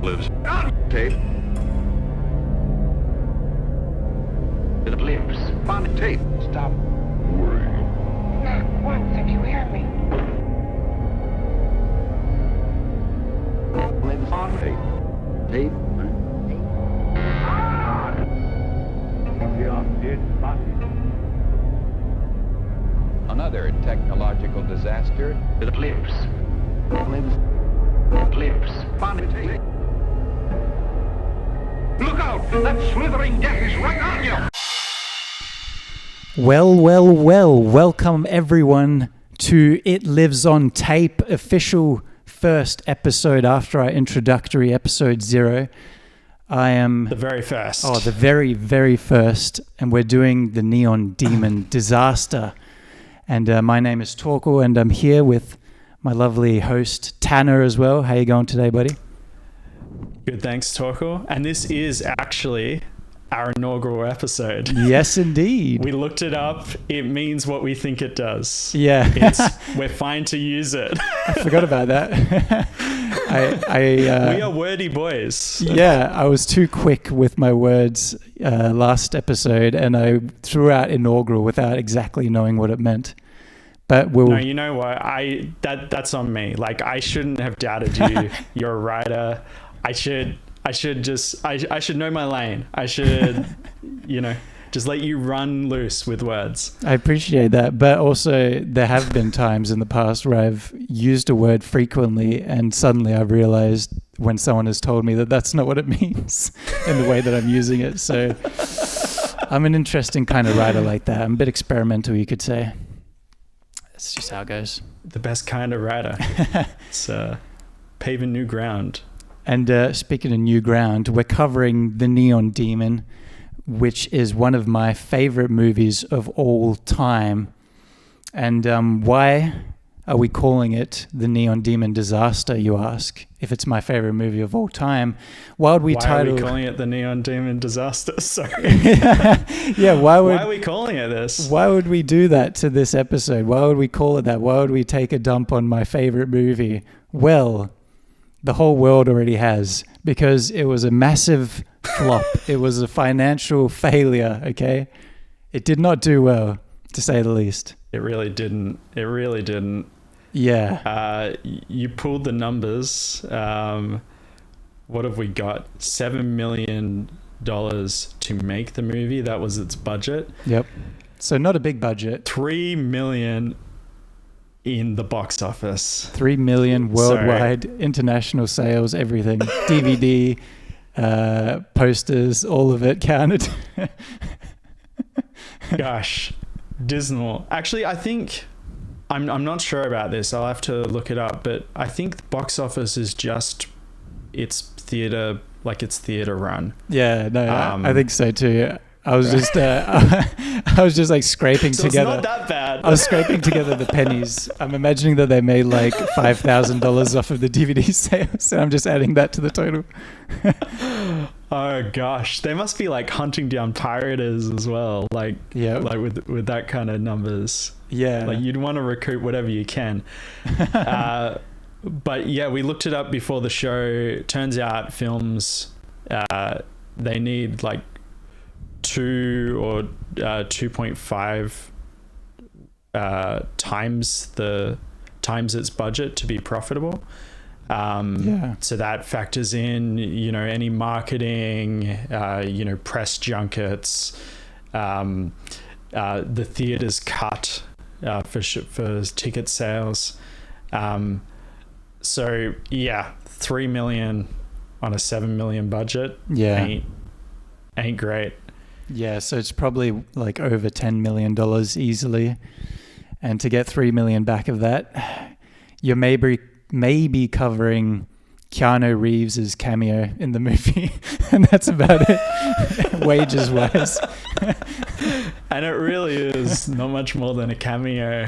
lives on tape. It lives on tape. Stop worrying. Not once have you heard me. It lives on tape. Tape. Another technological disaster. It lives. It lives. It lives on tape. Look out! That slithering death is right on you! Well, welcome everyone to It Lives on Tape, official first episode after our introductory episode 0. I am... The very first. Oh, the very, very first, and we're doing the Neon Demon Disaster. And my name is Torkel, and I'm here with my lovely host, Tanner, as well. How you going today, buddy? Good, thanks, Torkel. And this is actually our inaugural episode. Yes, indeed. We looked it up. It means what we think it does. Yeah. We're fine to use it. I forgot about that. We are wordy boys. Yeah, I was too quick with my words last episode, and I threw out inaugural without exactly knowing what it meant. But No, you know what? That's on me. Like, I shouldn't have doubted you. You're a writer. I should know my lane. I should, just let you run loose with words. I appreciate that. But also, there have been times in the past where I've used a word frequently, and suddenly I've realized when someone has told me that that's not what it means in the way that I'm using it. So I'm an interesting kind of writer like that. I'm a bit experimental, you could say. That's just how it goes. The best kind of writer. It's paving new ground. And speaking of new ground, we're covering The Neon Demon, which is one of my favorite movies of all time. And why are we calling it The Neon Demon Disaster, you ask? If it's my favorite movie of all time, why would we title... Why are we calling it The Neon Demon Disaster? Sorry. Yeah, why are we calling it this? Why would we do that to this episode? Why would we call it that? Why would we take a dump on my favorite movie? Well, the whole world already has, because it was a massive flop. It was a financial failure, okay? It did not do well, to say the least. It really didn't. Yeah. You pulled the numbers. What have we got? $7 million to make the movie. That was its budget. Yep. So not a big budget. $3 million in the box office. 3 million worldwide, international sales, everything. DVD, posters, all of it counted. Gosh, dismal. Actually, I think... I'm not sure about this. I'll have to look it up. But I think the box office is just its theater run. Yeah, no, I think so too. I was just, I was just like scraping together. It's not that bad. I was scraping together the pennies. I'm imagining that they made like $5,000 off of the DVD sales, and I'm just adding that to the total. Oh gosh, they must be like hunting down pirates as well. Like, yeah, like with that kind of numbers. Yeah, like you'd want to recoup whatever you can. But yeah, we looked it up before the show. Turns out films, they need like 2 or 2.5 times its budget to be profitable. So that factors in, any marketing, press junkets, the theater's cut for ticket sales. So yeah, 3 million on a 7 million budget. Yeah, ain't great. Yeah, so it's probably like over $10 million easily, and to get 3 million back of that, you're maybe covering Keanu Reeves's cameo in the movie, and that's about it, wages wise. And it really is not much more than a cameo.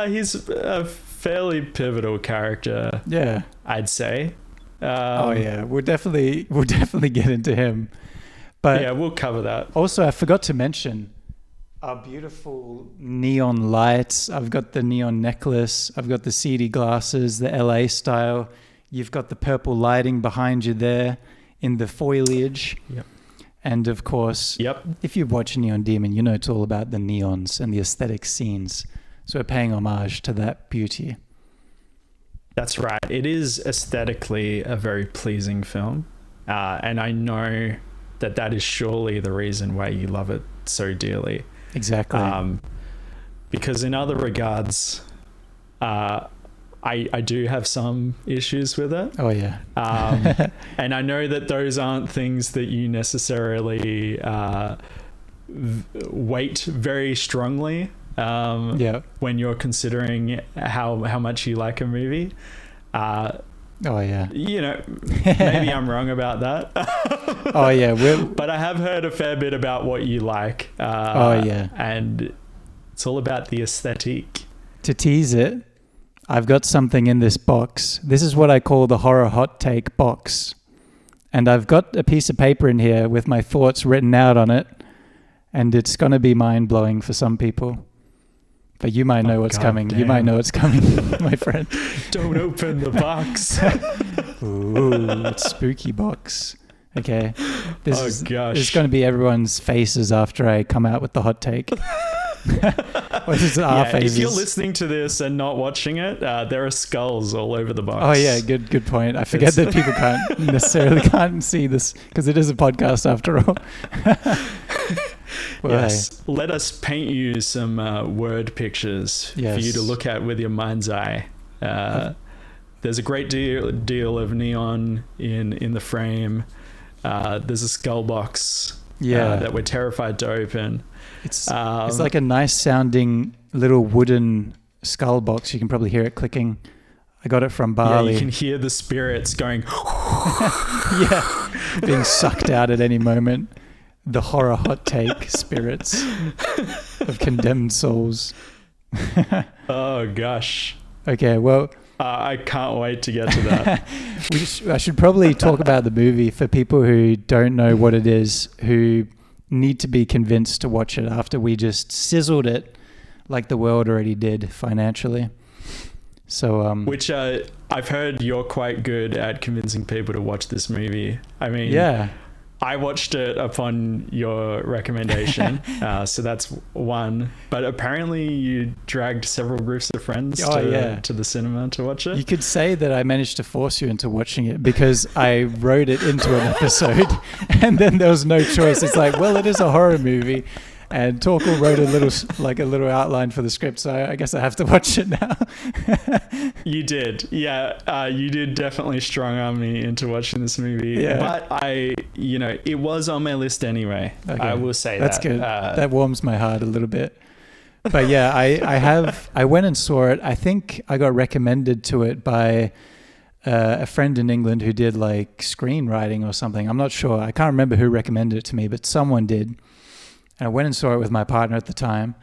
He's a fairly pivotal character. Yeah, I'd say. Oh yeah, we'll definitely get into him. But yeah, we'll cover that. Also, I forgot to mention, are beautiful neon lights. I've got the neon necklace. I've got the seedy glasses, the LA style. You've got the purple lighting behind you there in the foliage. Yep. And of course, if you watch Neon Demon, you know it's all about the neons and the aesthetic scenes. So we're paying homage to that beauty. That's right. It is aesthetically a very pleasing film. And I know that is surely the reason why you love it so dearly. Exactly. Because in other regards, I do have some issues with it. Oh, yeah. And I know that those aren't things that you necessarily weight very strongly when you're considering how much you like a movie. Oh, yeah. You know, maybe I'm wrong about that. Oh, yeah. But I have heard a fair bit about what you like. And it's all about the aesthetic. To tease it, I've got something in this box. This is what I call the horror hot take box. And I've got a piece of paper in here with my thoughts written out on it. And it's going to be mind-blowing for some people. But you might know what's coming. Damn. You might know what's coming, my friend. Don't open the box. Ooh, it's spooky box. Okay. This gosh. is going to be everyone's faces after I come out with the hot take. Faces. If you're listening to this and not watching it, there are skulls all over the box. Oh yeah, good point. I forget that people can't see this because it is a podcast after all. Well, yes, let us paint you some word pictures for you to look at with your mind's eye. There's a great deal of neon in the frame. There's a skull box that we're terrified to open. It's like a nice sounding little wooden skull box. You can probably hear it clicking. I got it from Bali. Yeah, you can hear the spirits going. Being sucked out at any moment. The horror hot take spirits of condemned souls. Oh gosh. Okay, well, I can't wait to get to that. I should probably talk about the movie for people who don't know what it is, who need to be convinced to watch it after we just sizzled it like the world already did financially. So, which I've heard you're quite good at convincing people to watch this movie. I mean, I watched it upon your recommendation, so that's one. But apparently you dragged several groups of friends to the cinema to watch it. You could say that I managed to force you into watching it because I wrote it into an episode and then there was no choice. It's like, well, it is a horror movie. And Torkel wrote a little outline for the script, so I guess I have to watch it now. You did, you did definitely strong arm me into watching this movie. Yeah. But it was on my list anyway. Okay. I will say that's good. That warms my heart a little bit. But yeah, I went and saw it. I think I got recommended to it by a friend in England who did like screenwriting or something. I'm not sure. I can't remember who recommended it to me, but someone did. And I went and saw it with my partner at the time.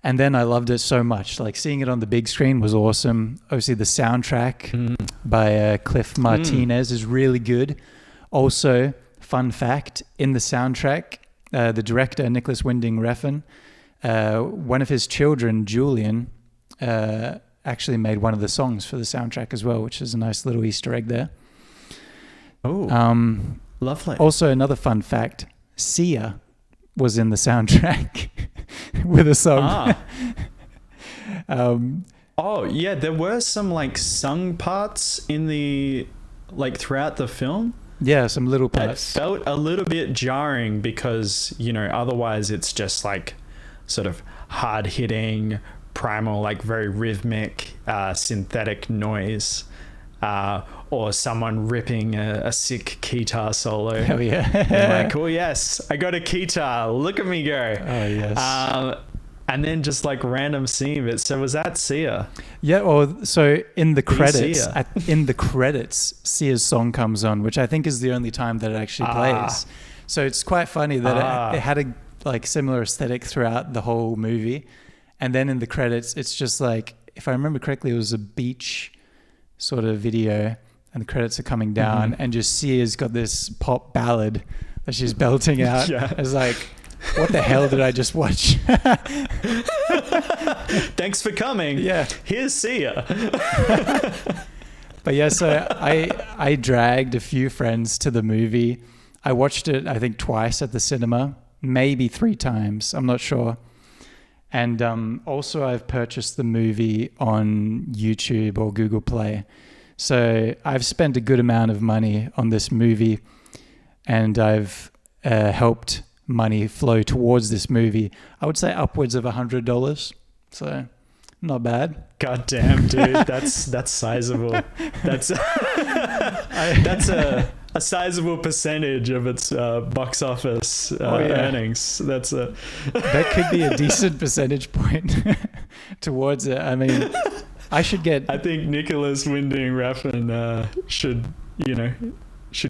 And then I loved it so much. Like seeing it on the big screen was awesome. Obviously the soundtrack by Cliff Martinez is really good. Also, fun fact, in the soundtrack, the director, Nicolas Winding Refn, one of his children, Julian, actually made one of the songs for the soundtrack as well, which is a nice little Easter egg there. Oh, lovely. Also, another fun fact, Sia was in the soundtrack with a song. There were some like sung parts in the throughout the film. Yeah, some little parts. It felt a little bit jarring because otherwise it's just like sort of hard hitting, primal, like very rhythmic, synthetic noise. Or someone ripping a sick guitar solo. Hell yeah. Like, oh yes, I got a guitar. Look at me go. Oh yes. And then just like random scene bits. So was that Sia? Yeah. Or so in the credits, Sia's song comes on, which I think is the only time that it actually plays. So it's quite funny that it had a like similar aesthetic throughout the whole movie, and then in the credits, it's just like, if I remember correctly, it was a beach sort of video. And the credits are coming down, and just Sia's got this pop ballad that she's belting out. It's like, what the hell did I just watch? Thanks for coming. Yeah. Here's see ya. But yeah, so I dragged a few friends to the movie. I watched it, I think, twice at the cinema, maybe 3 times. I'm not sure. And also I've purchased the movie on YouTube or Google Play. So I've spent a good amount of money on this movie, and I've helped money flow towards this movie. I would say upwards of $100. So not bad. God damn, dude. That's sizable. That's a sizable percentage of its box office earnings. That could be a decent percentage point towards it. I mean, I think Nicolas Winding Refn should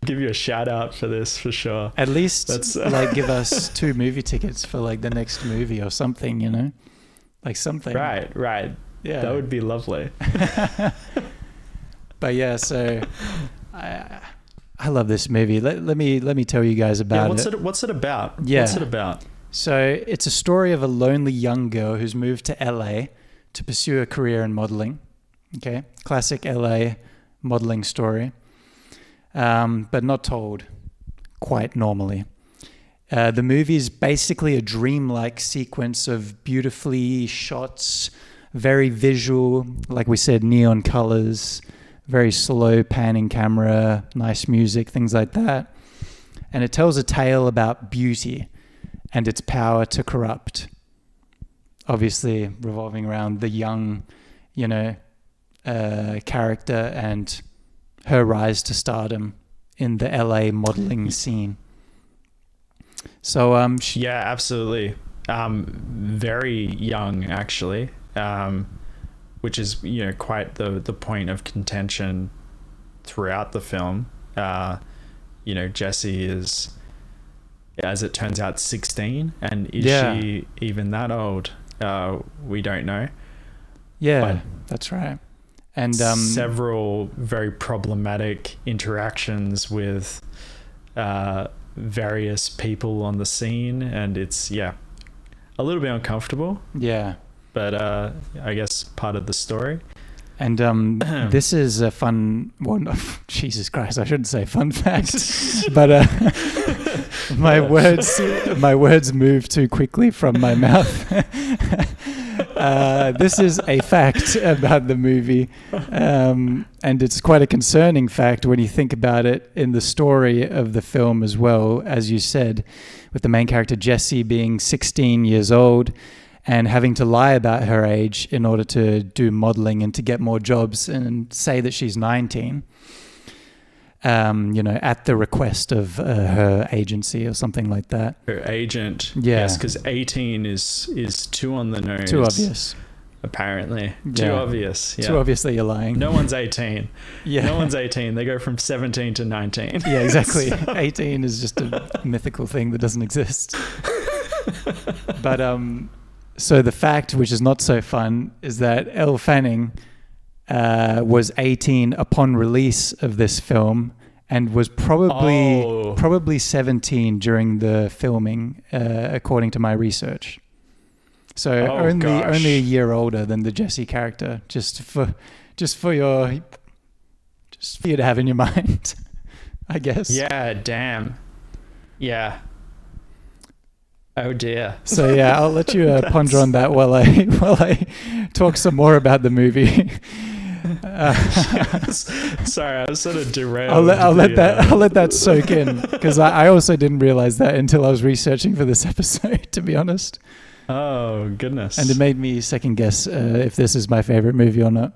give you a shout out for this for sure. At least like give us 2 movie tickets for like the next movie or something, you know, like something. Right. Yeah, that would be lovely. But yeah, so I love this movie. Let me tell you guys about it. What's it about? Yeah. What's it about? So it's a story of a lonely young girl who's moved to LA to pursue a career in modeling. Okay, classic LA modeling story, but not told quite normally. The movie is basically a dreamlike sequence of beautifully shots, very visual, like we said, neon colors, very slow panning camera, nice music, things like that. And it tells a tale about beauty and its power to corrupt. Obviously revolving around the young, character and her rise to stardom in the LA modeling scene. So yeah, absolutely. Very young, actually, which is quite the point of contention throughout the film. Jessie is, as it turns out, 16, and is she even that old? We don't know. Yeah, but that's right. And several very problematic interactions with various people on the scene, and it's a little bit uncomfortable. Yeah, but I guess part of the story. And this is a fun one. Oh, Jesus Christ, I shouldn't say fun fact, but my words move too quickly from my mouth. This is a fact about the movie, and it's quite a concerning fact when you think about it in the story of the film as well, as you said, with the main character Jessie being 16 years old and having to lie about her age in order to do modeling and to get more jobs and say that she's 19. At the request of her agency or something like that. Her agent. Yeah. Yes, because 18 is too on the nose. Too obvious. Apparently. Yeah. Too obvious. Yeah. Too obviously you're lying. No one's 18. Yeah. No one's 18. They go from 17 to 19. Yeah, exactly. 18 is just a mythical thing that doesn't exist. But so the fact, which is not so fun, is that Elle Fanning was 18 upon release of this film and was probably 17 during the filming, according to my research. So only a year older than the Jessie character, just for you to have in your mind, I guess. Yeah, damn. Yeah. Oh dear. So yeah, I'll let you ponder on that while I talk some more about the movie. Sorry, I was sort of derailed. I'll let that soak in, because I also didn't realize that until I was researching for this episode, to be honest. Oh goodness! And it made me second guess if this is my favorite movie or not.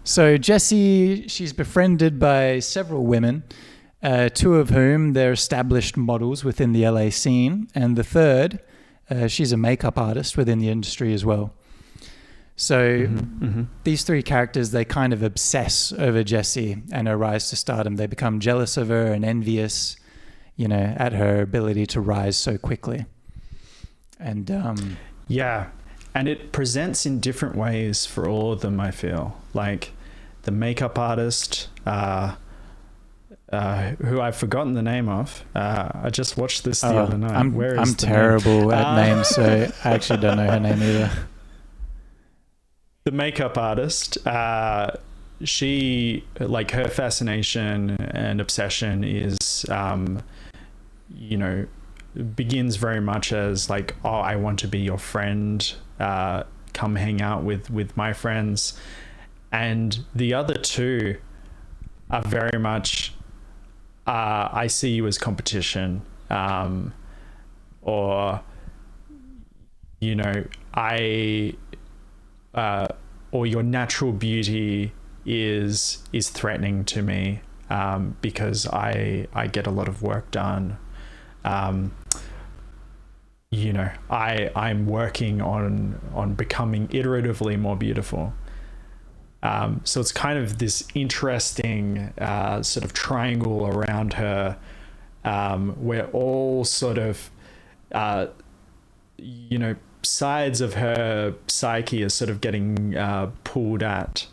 So Jessie, she's befriended by several women. 2 of whom they're established models within the LA scene, and the third, she's a makeup artist within the industry as well. So these 3 characters, they kind of obsess over Jessie and her rise to stardom. They become jealous of her and envious, at her ability to rise so quickly. And and it presents in different ways for all of them, I feel. Like the makeup artist, who I've forgotten the name of. I just watched this the other night. I'm the terrible name? at names, so I actually don't know her name either. The makeup artist, she, like, her fascination and obsession is, begins very much as like, oh, I want to be your friend, come hang out with my friends. And the other two are very much, I see you as competition, or, or your natural beauty is threatening to me, because I get a lot of work done. I'm working on becoming iteratively more beautiful. So it's kind of this interesting sort of triangle around her, where all sort of, sides of her psyche are sort of getting pulled at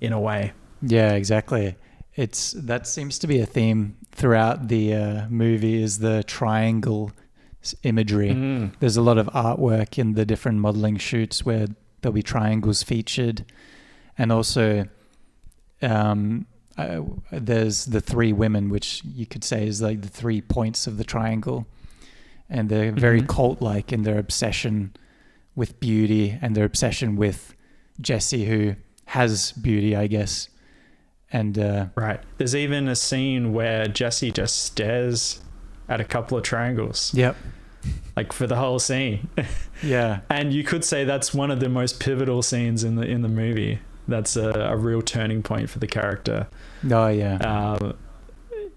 in a way. Yeah, exactly. That seems to be a theme throughout the movie, is the triangle imagery. There's a lot of artwork in the different modeling shoots where there'll be triangles featured. And also, there's the three women, which you could say is like the 3 points of the triangle. And they're very cult-like in their obsession with beauty and their obsession with Jesse, who has beauty, I guess. And right. There's even a scene where Jesse just stares at a couple of triangles. Yep. Like, for the whole scene. Yeah. And you could say that's one of the most pivotal scenes in the movie. That's a real turning point for the character. Oh, yeah.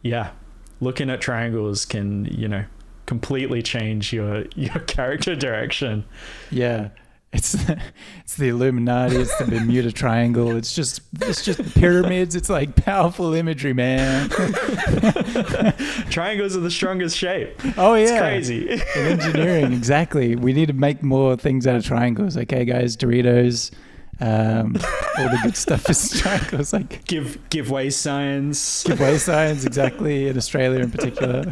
Yeah. Looking at triangles can, completely change your character direction. Yeah. It's the Illuminati, it's the Bermuda Triangle, it's just the pyramids. It's like powerful imagery, man. Triangles are the strongest shape. Oh yeah. It's crazy. In engineering, exactly. We need to make more things out of triangles. Okay, guys, Doritos, all the good stuff is triangles. Like give way signs. Give way signs, exactly, in Australia in particular.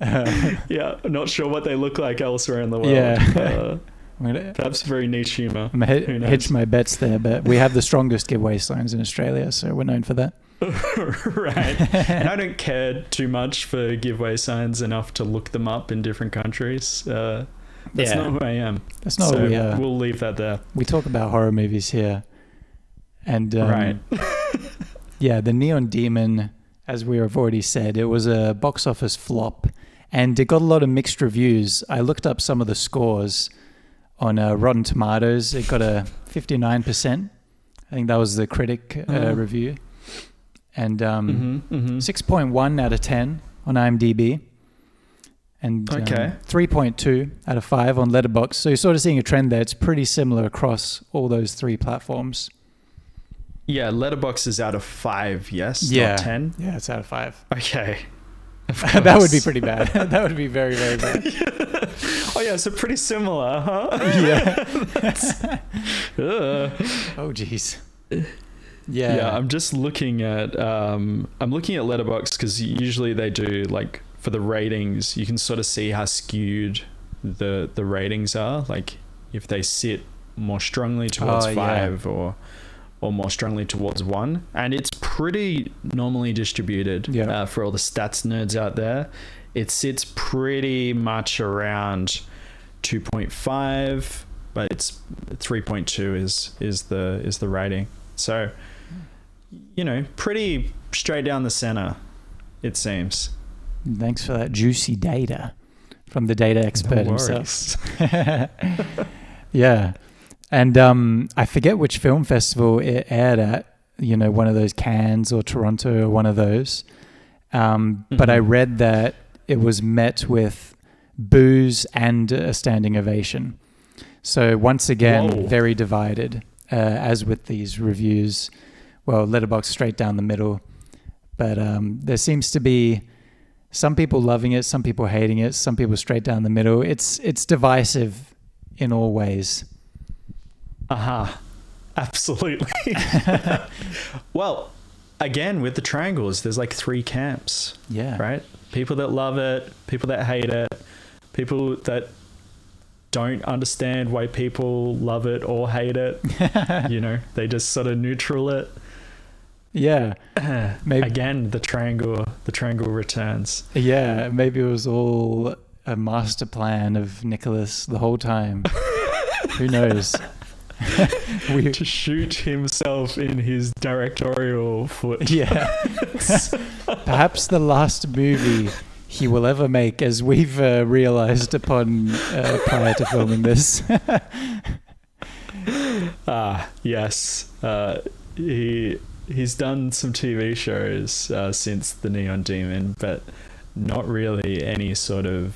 Yeah, I'm not sure what they look like elsewhere in the world. Yeah. Perhaps very niche humor. I'm gonna hedge my bets there, but we have the strongest giveaway signs in Australia, so we're known for that. Right. And I don't care too much for giveaway signs enough to look them up in different countries. That's not who I am. That's not who we are. We'll leave that there. We talk about horror movies here. And right. Yeah, The Neon Demon, as we have already said, it was a box office flop, and it got a lot of mixed reviews. I looked up some of the scores on Rotten Tomatoes. It got a 59%. I think that was the critic review. And 6.1 out of 10 on IMDb. And 3.2 out of 5 on Letterboxd. So you're sort of seeing a trend there. It's pretty similar across all those three platforms. Yeah, Letterboxd is out of 5, yes? Yeah. Not 10? Yeah, it's out of 5. Okay. That would be pretty bad. That would be very, very bad. Oh yeah, so pretty similar, huh? Yeah. Oh geez. Yeah, I'm just looking at Letterboxd, because usually they do, like, for the ratings, you can sort of see how skewed the ratings are, like if they sit more strongly towards 5 or more strongly towards 1, and it's pretty normally distributed. For all the stats nerds out there, it sits pretty much around 2.5, but it's 3.2 is the rating. So, pretty straight down the center, it seems. Thanks for that juicy data from the data expert himself. Yeah. And I forget which film festival it aired at, one of those Cannes or Toronto or one of those. But I read that it was met with boos and a standing ovation. So once again, very divided, as with these reviews. Well, Letterboxd straight down the middle. But there seems to be some people loving it, some people hating it, some people straight down the middle. It's divisive in all ways. Absolutely. Well, again, with the triangles, there's like 3 camps. Yeah. Right? People that love it, people that hate it, people that don't understand why people love it or hate it. They just sort of neutral it. Yeah. Maybe. Again, the triangle returns. Yeah, maybe it was all a master plan of Nicolas the whole time. Who knows? To shoot himself in his directorial foot. Yeah. Perhaps the last movie he will ever make, as we've realized upon prior to filming this. Yes. He's done some TV shows since The Neon Demon, but not really any sort of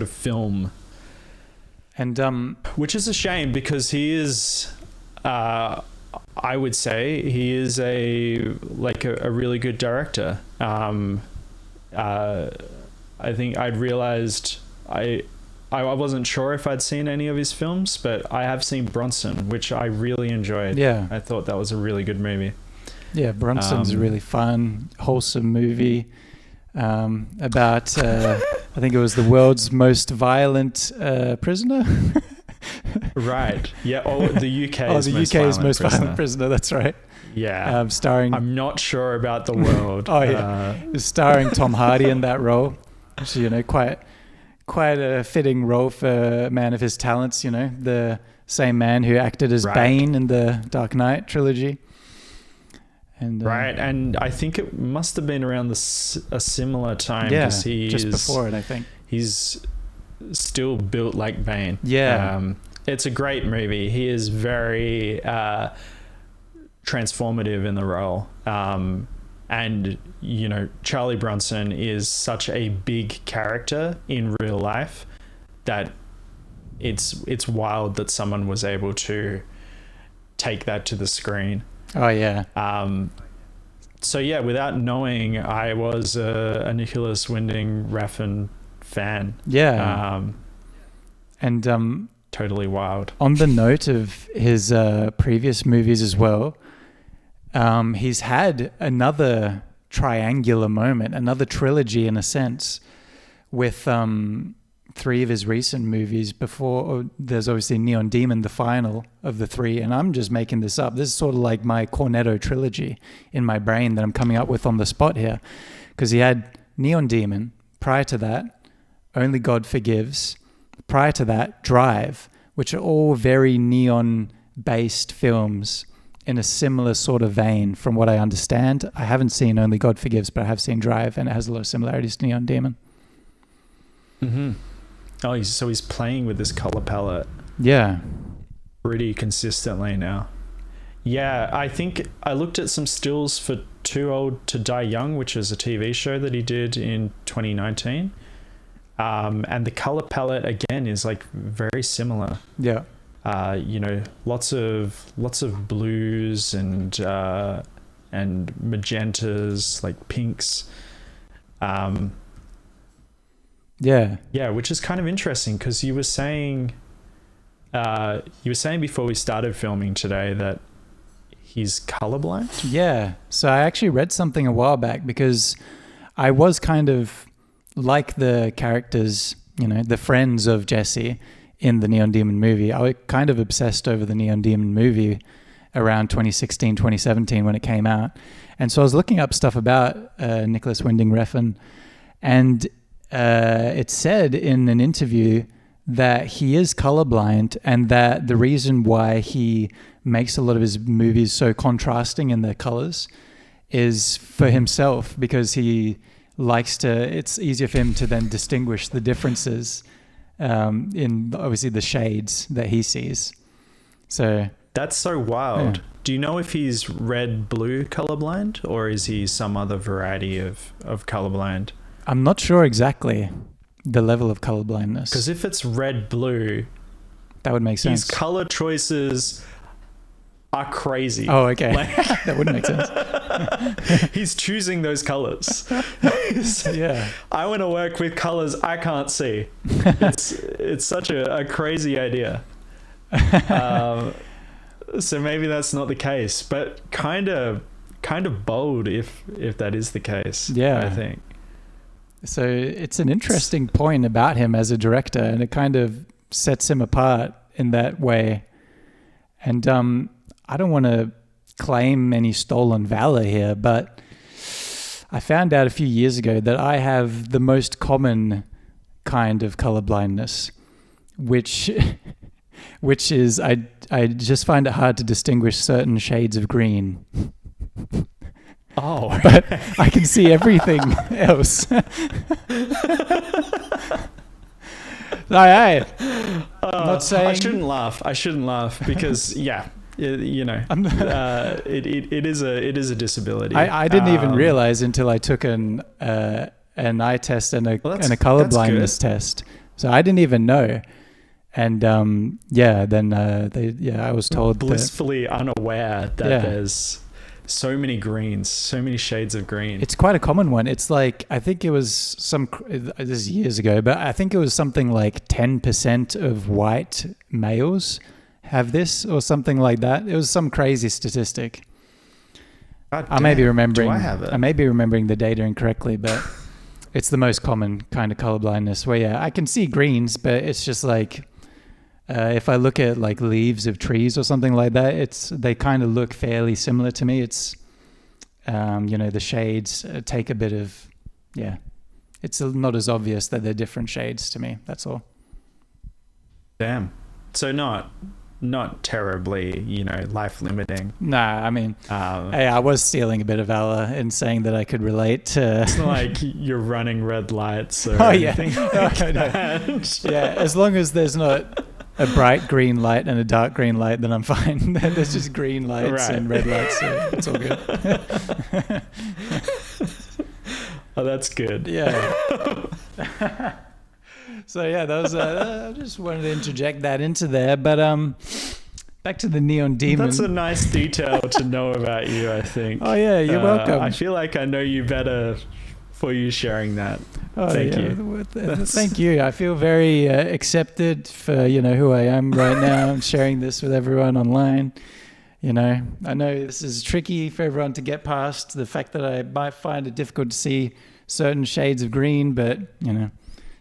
film. And which is a shame, because he is, I would say, he is a really good director. I think I'd realized I wasn't sure if I'd seen any of his films, but I have seen Bronson, which I really enjoyed. Yeah. I thought that was a really good movie. Yeah, Bronson's a really fun, wholesome movie about, I think it was the world's most violent prisoner. Right. Yeah. Oh, the UK's the UK's most violent prisoner. That's right. Yeah. Starring. I'm not sure about the world. Starring Tom Hardy in that role, which quite a fitting role for a man of his talents. The same man who acted as Bane in the Dark Knight trilogy. And, right, and I think it must have been around a similar time. Yeah, just before it, I think. He's still built like Bane. Yeah. It's a great movie. He is very transformative in the role. And, Charlie Bronson is such a big character in real life that it's wild that someone was able to take that to the screen. Oh, yeah. So, yeah, without knowing, I was a Nicolas Winding Refn fan. Yeah. And totally wild. On the note of his previous movies as well, he's had another triangular moment, another trilogy in a sense, with 3 of his recent movies before. There's obviously Neon Demon, the final of the 3, and I'm just making this up. This is sort of like my Cornetto trilogy in my brain that I'm coming up with on the spot here, because he had Neon Demon, prior to that Only God Forgives, prior to that Drive, which are all very neon based films in a similar sort of vein from what I understand. I haven't seen Only God Forgives, but I have seen Drive, and it has a lot of similarities to Neon Demon. Mm-hmm. Oh, so he's playing with this color palette. Yeah. Pretty consistently now. Yeah, I think I looked at some stills for Too Old to Die Young, which is a TV show that he did in 2019. And the color palette, again, is like very similar. Yeah. Lots of blues and magentas, like pinks. Yeah, which is kind of interesting, because you were saying before we started filming today that he's colorblind. Yeah. So I actually read something a while back, because I was kind of like the characters, the friends of Jesse in the Neon Demon movie. I was kind of obsessed over the Neon Demon movie around 2016, 2017 when it came out. And so I was looking up stuff about Nicolas Winding Refn, and it said in an interview that he is colorblind, and that the reason why he makes a lot of his movies so contrasting in their colors is for himself, because he likes to, it's easier for him to then distinguish the differences in obviously the shades that he sees. So that's so wild. Yeah. Do you know if he's red-blue colorblind, or is he some other variety of colorblind? I'm not sure exactly the level of colorblindness. Because if it's red-blue, that would make sense. His color choices are crazy. Oh, okay. That wouldn't make sense. He's choosing those colors. Yeah. I want to work with colors I can't see. It's such a crazy idea. So maybe that's not the case, but kind of kind of bold if that is the case. Yeah. I think. So it's an interesting point about him as a director, and it kind of sets him apart in that way. And I don't want to claim any stolen valor here, but I found out a few years ago that I have the most common kind of colorblindness, which is I just find it hard to distinguish certain shades of green. Oh, but I can see everything else. I'm not saying I shouldn't laugh because it is a disability. I didn't even realize until I took an eye test and a colorblindness test. So I didn't even know. And I was told blissfully unaware that there's so many greens, so many shades of green. It's quite a common one. It's like, I think it was this is years ago, but I think it was something like 10% of white males have this or something like that. It was some crazy statistic. I may be remembering. Do I have it? I may be remembering the data incorrectly, but it's the most common kind of colorblindness where, I can see greens, but it's just like, if I look at like leaves of trees or something like that, they kind of look fairly similar to me. It's, the shades take a bit of, it's not as obvious that they're different shades to me. That's all. Damn. So not terribly, life limiting. Nah, I mean, hey, I was stealing a bit of valor in saying that I could relate to. It's not like you're running red lights or anything like that. Yeah, as long as there's not a bright green light and a dark green light, then I'm fine. There's just green lights and red lights, so it's all good. Oh, that's good. Yeah. So that was. I just wanted to interject that into there, but back to the neon demon. That's a nice detail to know about you, I think. Oh yeah, you're welcome. I feel like I know you better for you sharing that. Oh, Thank you. Thank you. I feel very accepted for who I am right now and sharing this with everyone online. I know this is tricky for everyone to get past, the fact that I might find it difficult to see certain shades of green, but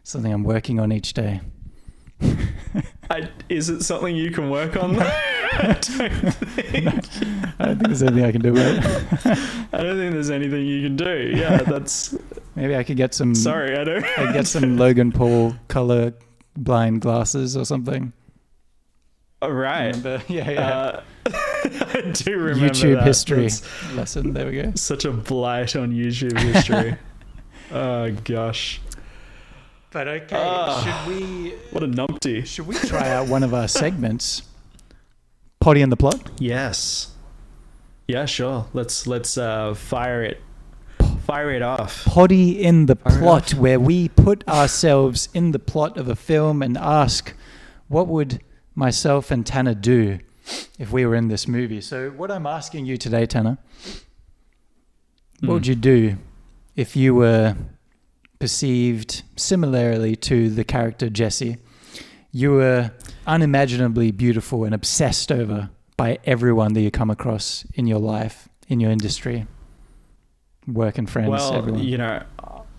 something I'm working on each day. Is it something you can work on? I don't think. No, I don't think there's anything I can do about it. I don't think there's anything you can do. Yeah, that's. Maybe I could get some. Sorry, I don't. I'd get some Logan Paul color blind glasses or something. Oh, right. Yeah. I do remember YouTube history That's lesson. There we go. such a blight on YouTube history. Oh gosh. But okay, should we? What a numpty. Should we try out one of our segments? Potty in the plot. Yes. Yeah, sure. Let's fire it off. Potty in the Fire it plot, off. where we put ourselves in the plot of a film and ask, what would myself and Tanner do if we were in this movie? So what I'm asking you today, Tanner, what would you do if you were perceived similarly to the character Jesse? You were unimaginably beautiful and obsessed over by everyone that you come across in your life, in your industry, work and friends, Well, everyone.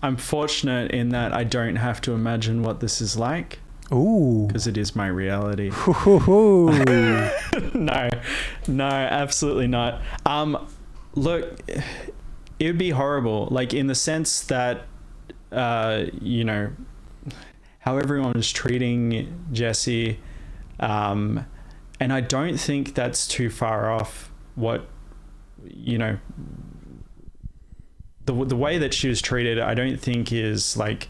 I'm fortunate in that I don't have to imagine what this is like. Ooh. Because it is my reality. No, absolutely not. Look, it would be horrible. Like, in the sense that, how everyone was treating Jessie, and I don't think that's too far off what, the way that she was treated, I don't think is like,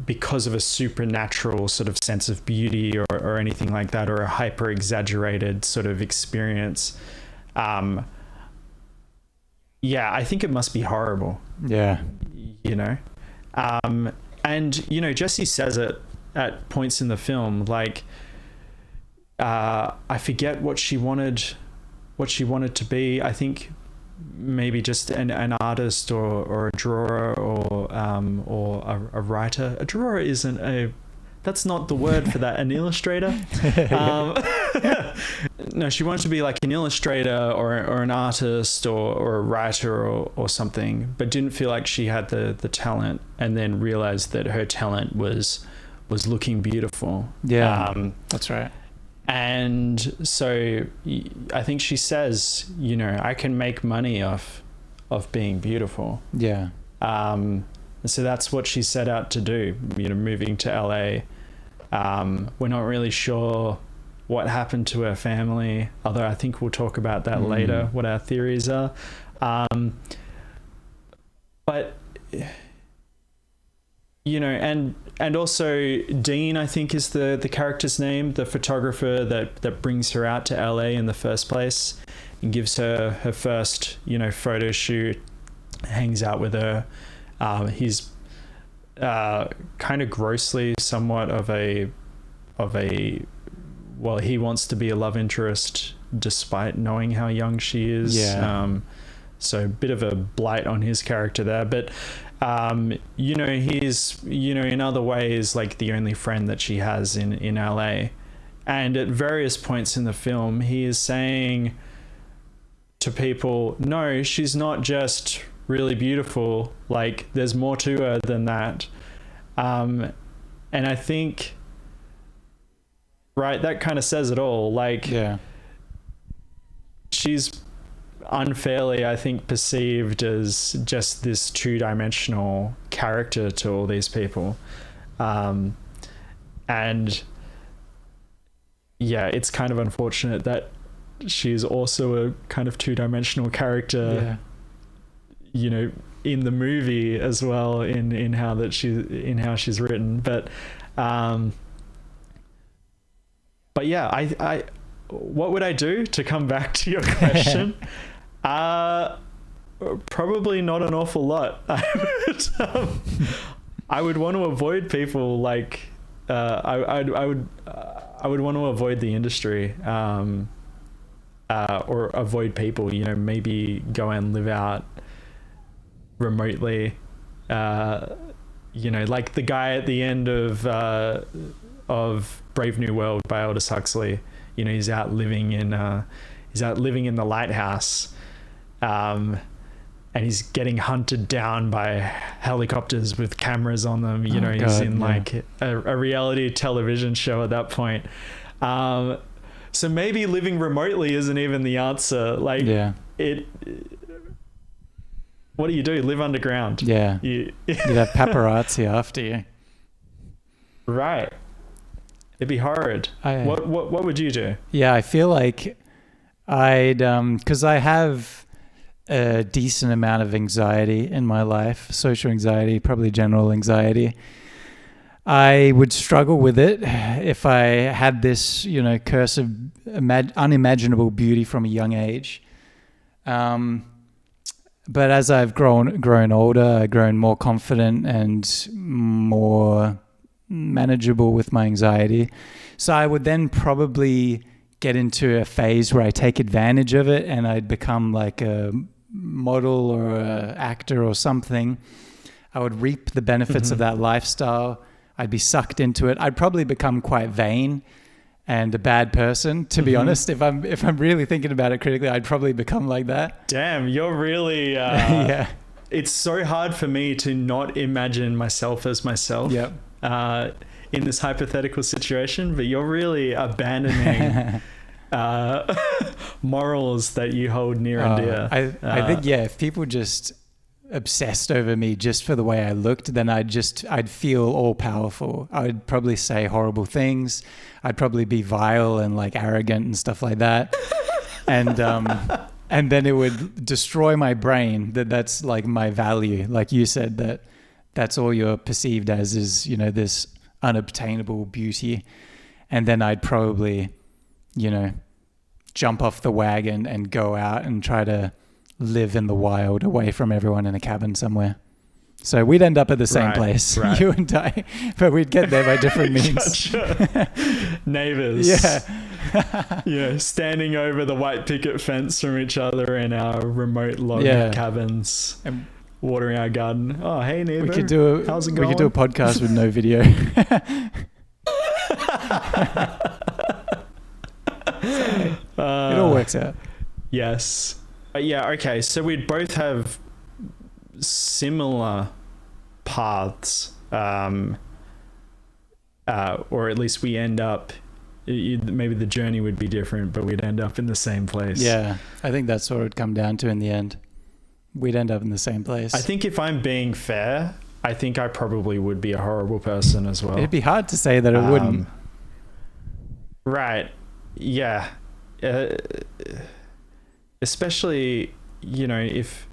because of a supernatural sort of sense of beauty or anything like that, or a hyper exaggerated sort of experience. I think it must be horrible. Yeah. And Jessie says it at points in the film, like, I forget what she wanted to be. I think maybe just an artist or a drawer or a writer. A drawer isn't that's not the word for that. An illustrator. No, she wanted to be like an illustrator or an artist or a writer or something, but didn't feel like she had the talent, and then realized that her talent was looking beautiful. Yeah, that's right. And so I think she says, you know, I can make money off being beautiful. Yeah. And so that's what she set out to do, you know, moving to LA. We're not really sure what happened to her family, although I think we'll talk about that later, what our theories are. But, you know, and also Dean, I think, is the character's name, the photographer that brings her out to LA in the first place and gives her first, you know, photo shoot, hangs out with her. He's kind of grossly somewhat of a well, he wants to be a love interest despite knowing how young she is. Yeah. So a bit of a blight on his character there, but you know, he's, you know, in other ways like the only friend that she has in LA. And at various points in the film, he is saying to people, no, she's not just really beautiful, like there's more to her than that. And I think, right, that kind of says it all. Like, Yeah. she's unfairly, I think, perceived as just this two-dimensional character to all these people. And yeah, it's kind of unfortunate that she's also a kind of two-dimensional character, you know, in the movie as well, in how she's written. But yeah, I what would I do, to come back to your question? Probably not an awful lot. I would want to avoid people like I would want to avoid the industry, or avoid people, you know, maybe go and live out remotely, you know, like the guy at the end of Brave New World by Aldous Huxley. You know, he's out living in the lighthouse, and he's getting hunted down by helicopters with cameras on them. You know, he's in like a reality television show at that point. So maybe living remotely isn't even the answer. Like, what do? Live underground. Yeah. You'd have paparazzi after you. Right. It'd be horrid. What would you do? Yeah, I feel like I'd, because I have a decent amount of anxiety in my life, social anxiety, probably general anxiety. I would struggle with it if I had this, you know, curse of unimaginable beauty from a young age. But as I've grown older, I've grown more confident and more manageable with my anxiety. So I would then probably get into a phase where I take advantage of it, and I'd become like a model or an actor or something. I would reap the benefits of that lifestyle. I'd be sucked into it. I'd probably become quite vain and a bad person, to be honest. If I'm really thinking about it critically, I'd probably become like that. Damn, you're really yeah. It's so hard for me to not imagine myself as myself. Yep. In this hypothetical situation, but you're really abandoning morals that you hold near and dear. I think, if people just obsessed over me just for the way I looked, then I'd feel all powerful. I'd probably say horrible things. I'd probably be vile and like arrogant and stuff like that. And then it would destroy my brain that's like my value. Like you said, that's all you're perceived as is, you know, this unobtainable beauty. And then I'd probably, you know, jump off the wagon and go out and try to live in the wild away from everyone in a cabin somewhere. So we'd end up at the same place, you and I, but we'd get there by different means. Gotcha. Neighbors. Yeah. Yeah, standing over the white picket fence from each other in our remote log cabins. And watering our garden. Oh, hey neighbor. How's it going? We could do a podcast with no video. It all works out. Yes. Yeah, okay. So we'd both have similar paths, or at least we end up, maybe the journey would be different, but we'd end up in the same place. Yeah, I think that's what it would come down to in the end. We'd end up in the same place. I think if I'm being fair, I think I probably would be a horrible person as well. It'd be hard to say that it wouldn't. Right. Yeah. Especially, if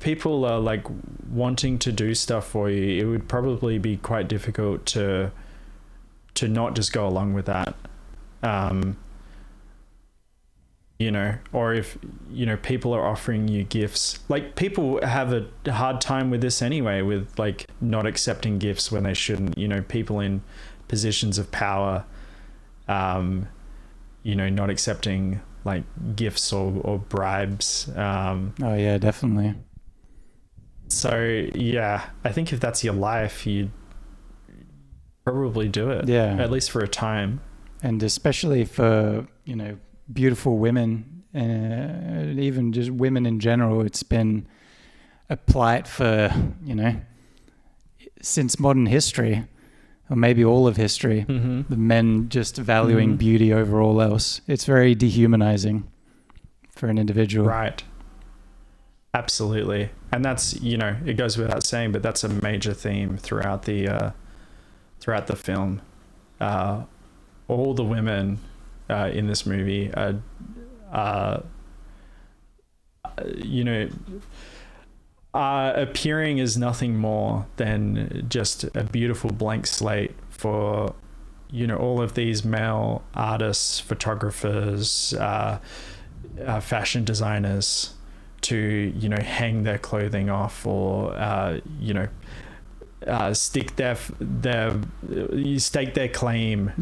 people are like wanting to do stuff for you, it would probably be quite difficult to not just go along with that. Or if, people are offering you gifts, like people have a hard time with this anyway, with like not accepting gifts when they shouldn't, people in positions of power, not accepting like gifts or bribes. Oh yeah, definitely. So yeah, I think if that's your life, you'd probably do it. Yeah. At least for a time. And especially for, beautiful women, even just women in general, it's been a plight for, since modern history, or maybe all of history, the men just valuing beauty over all else. It's very dehumanizing for an individual. Right. Absolutely. And that's, it goes without saying, but that's a major theme throughout the film. All the women in this movie are appearing as nothing more than just a beautiful blank slate for, all of these male artists, photographers, fashion designers to, hang their clothing off or, stake their claim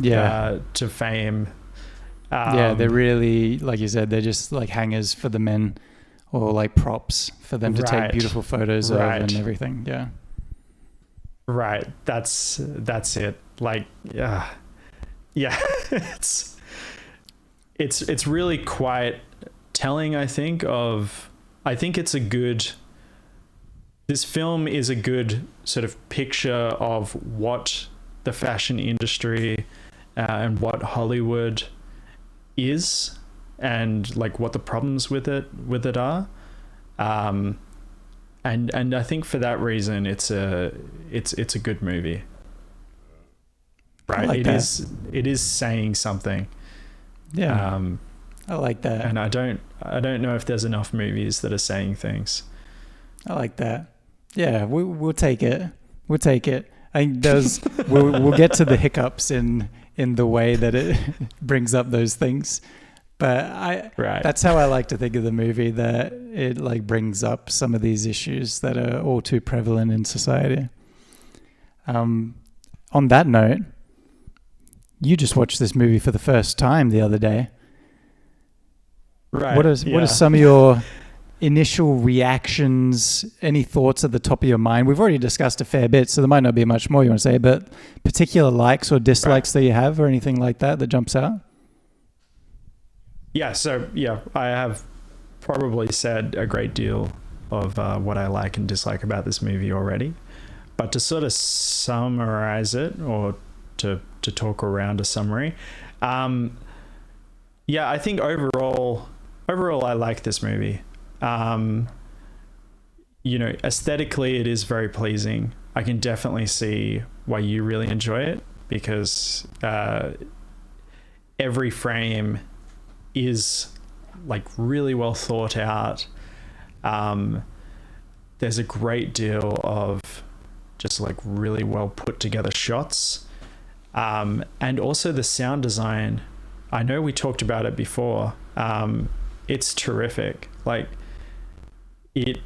to fame. They're really, like you said, they're just like hangers for the men, or like props for them to take beautiful photos of and everything. Yeah. Right. That's it. Like, yeah. It's really quite telling, I think, this film is a good sort of picture of what the fashion industry and what Hollywood is, and like what the problems with it are. And I think for that reason, it's a good movie. Right. Like it is saying something. Yeah. I like that. And I don't know if there's enough movies that are saying things. I like that. Yeah, we'll take it. We'll take it. I think we'll get to the hiccups in the way that it brings up those things. But that's how I like to think of the movie, that it like brings up some of these issues that are all too prevalent in society. On that note, you just watched this movie for the first time the other day. Right. What are some of your initial reactions? Any thoughts at the top of your mind? We've already discussed a fair bit, so there might not be much more you want to say, but particular likes or dislikes that you have, or anything like that jumps out? Yeah, so I have probably said a great deal of what I like and dislike about this movie already. But to sort of summarize it, or to talk around a summary, I think overall I like this movie. Aesthetically, it is very pleasing. I can definitely see why you really enjoy it, because every frame is like really well thought out. There's a great deal of just like really well put together shots, and also the sound design. I know we talked about it before. It's terrific. Like it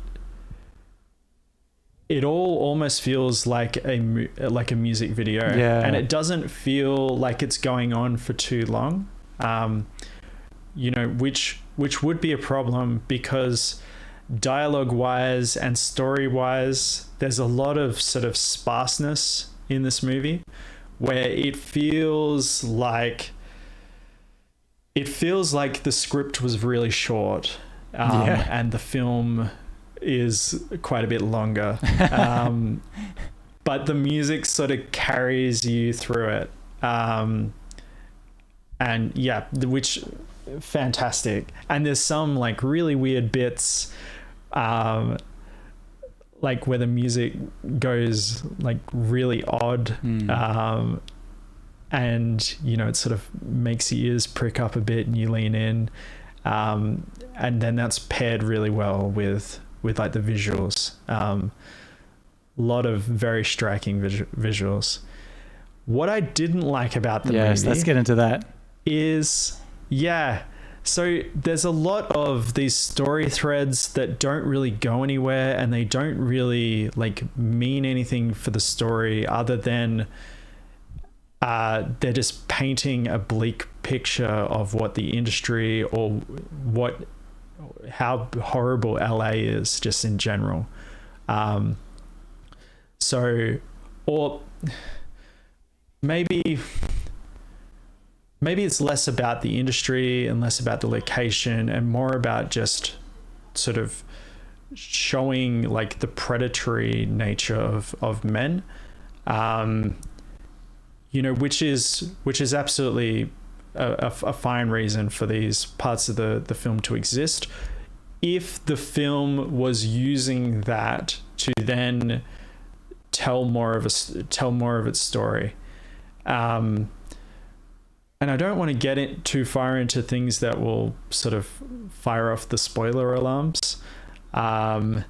all almost feels like a music video, and it doesn't feel like it's going on for too long. Which would be a problem, because dialogue wise and story wise, there's a lot of sort of sparseness in this movie, where it feels like it feels like the script was really short, and the film is quite a bit longer. But the music sort of carries you through it. And yeah, which fantastic. And there's some like really weird bits, like where the music goes like really odd. And you know, it sort of makes your ears prick up a bit and you lean in. And then that's paired really well with like the visuals. Lot of very striking visuals. What I didn't like about the movie, let's get into that, is so there's a lot of these story threads that don't really go anywhere, and they don't really like mean anything for the story other than they're just painting a bleak picture of what the industry or how horrible LA is just in general. So, or maybe it's less about the industry and less about the location and more about just sort of showing like the predatory nature of men, you know, which is absolutely a fine reason for these parts of the film to exist. If the film was using that to then tell more of its story, and I don't want to get it too far into things that will sort of fire off the spoiler alarms, and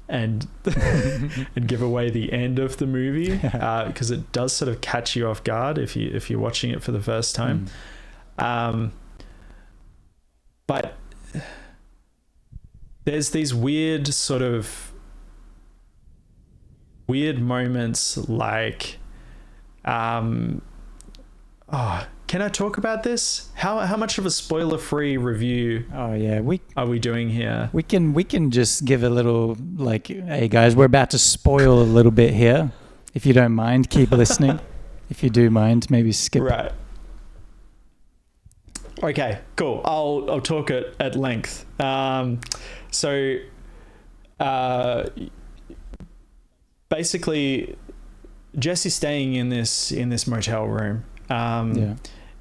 and give away the end of the movie, because it does sort of catch you off guard if you're watching it for the first time. But there's these weird moments like, can I talk about this? How much of a spoiler-free review are we doing here? We can just give a little like, hey guys, we're about to spoil a little bit here. If you don't mind, keep listening. If you do mind, maybe skip. Right. Okay, cool. I'll talk at length. Basically, Jesse's staying in this motel room.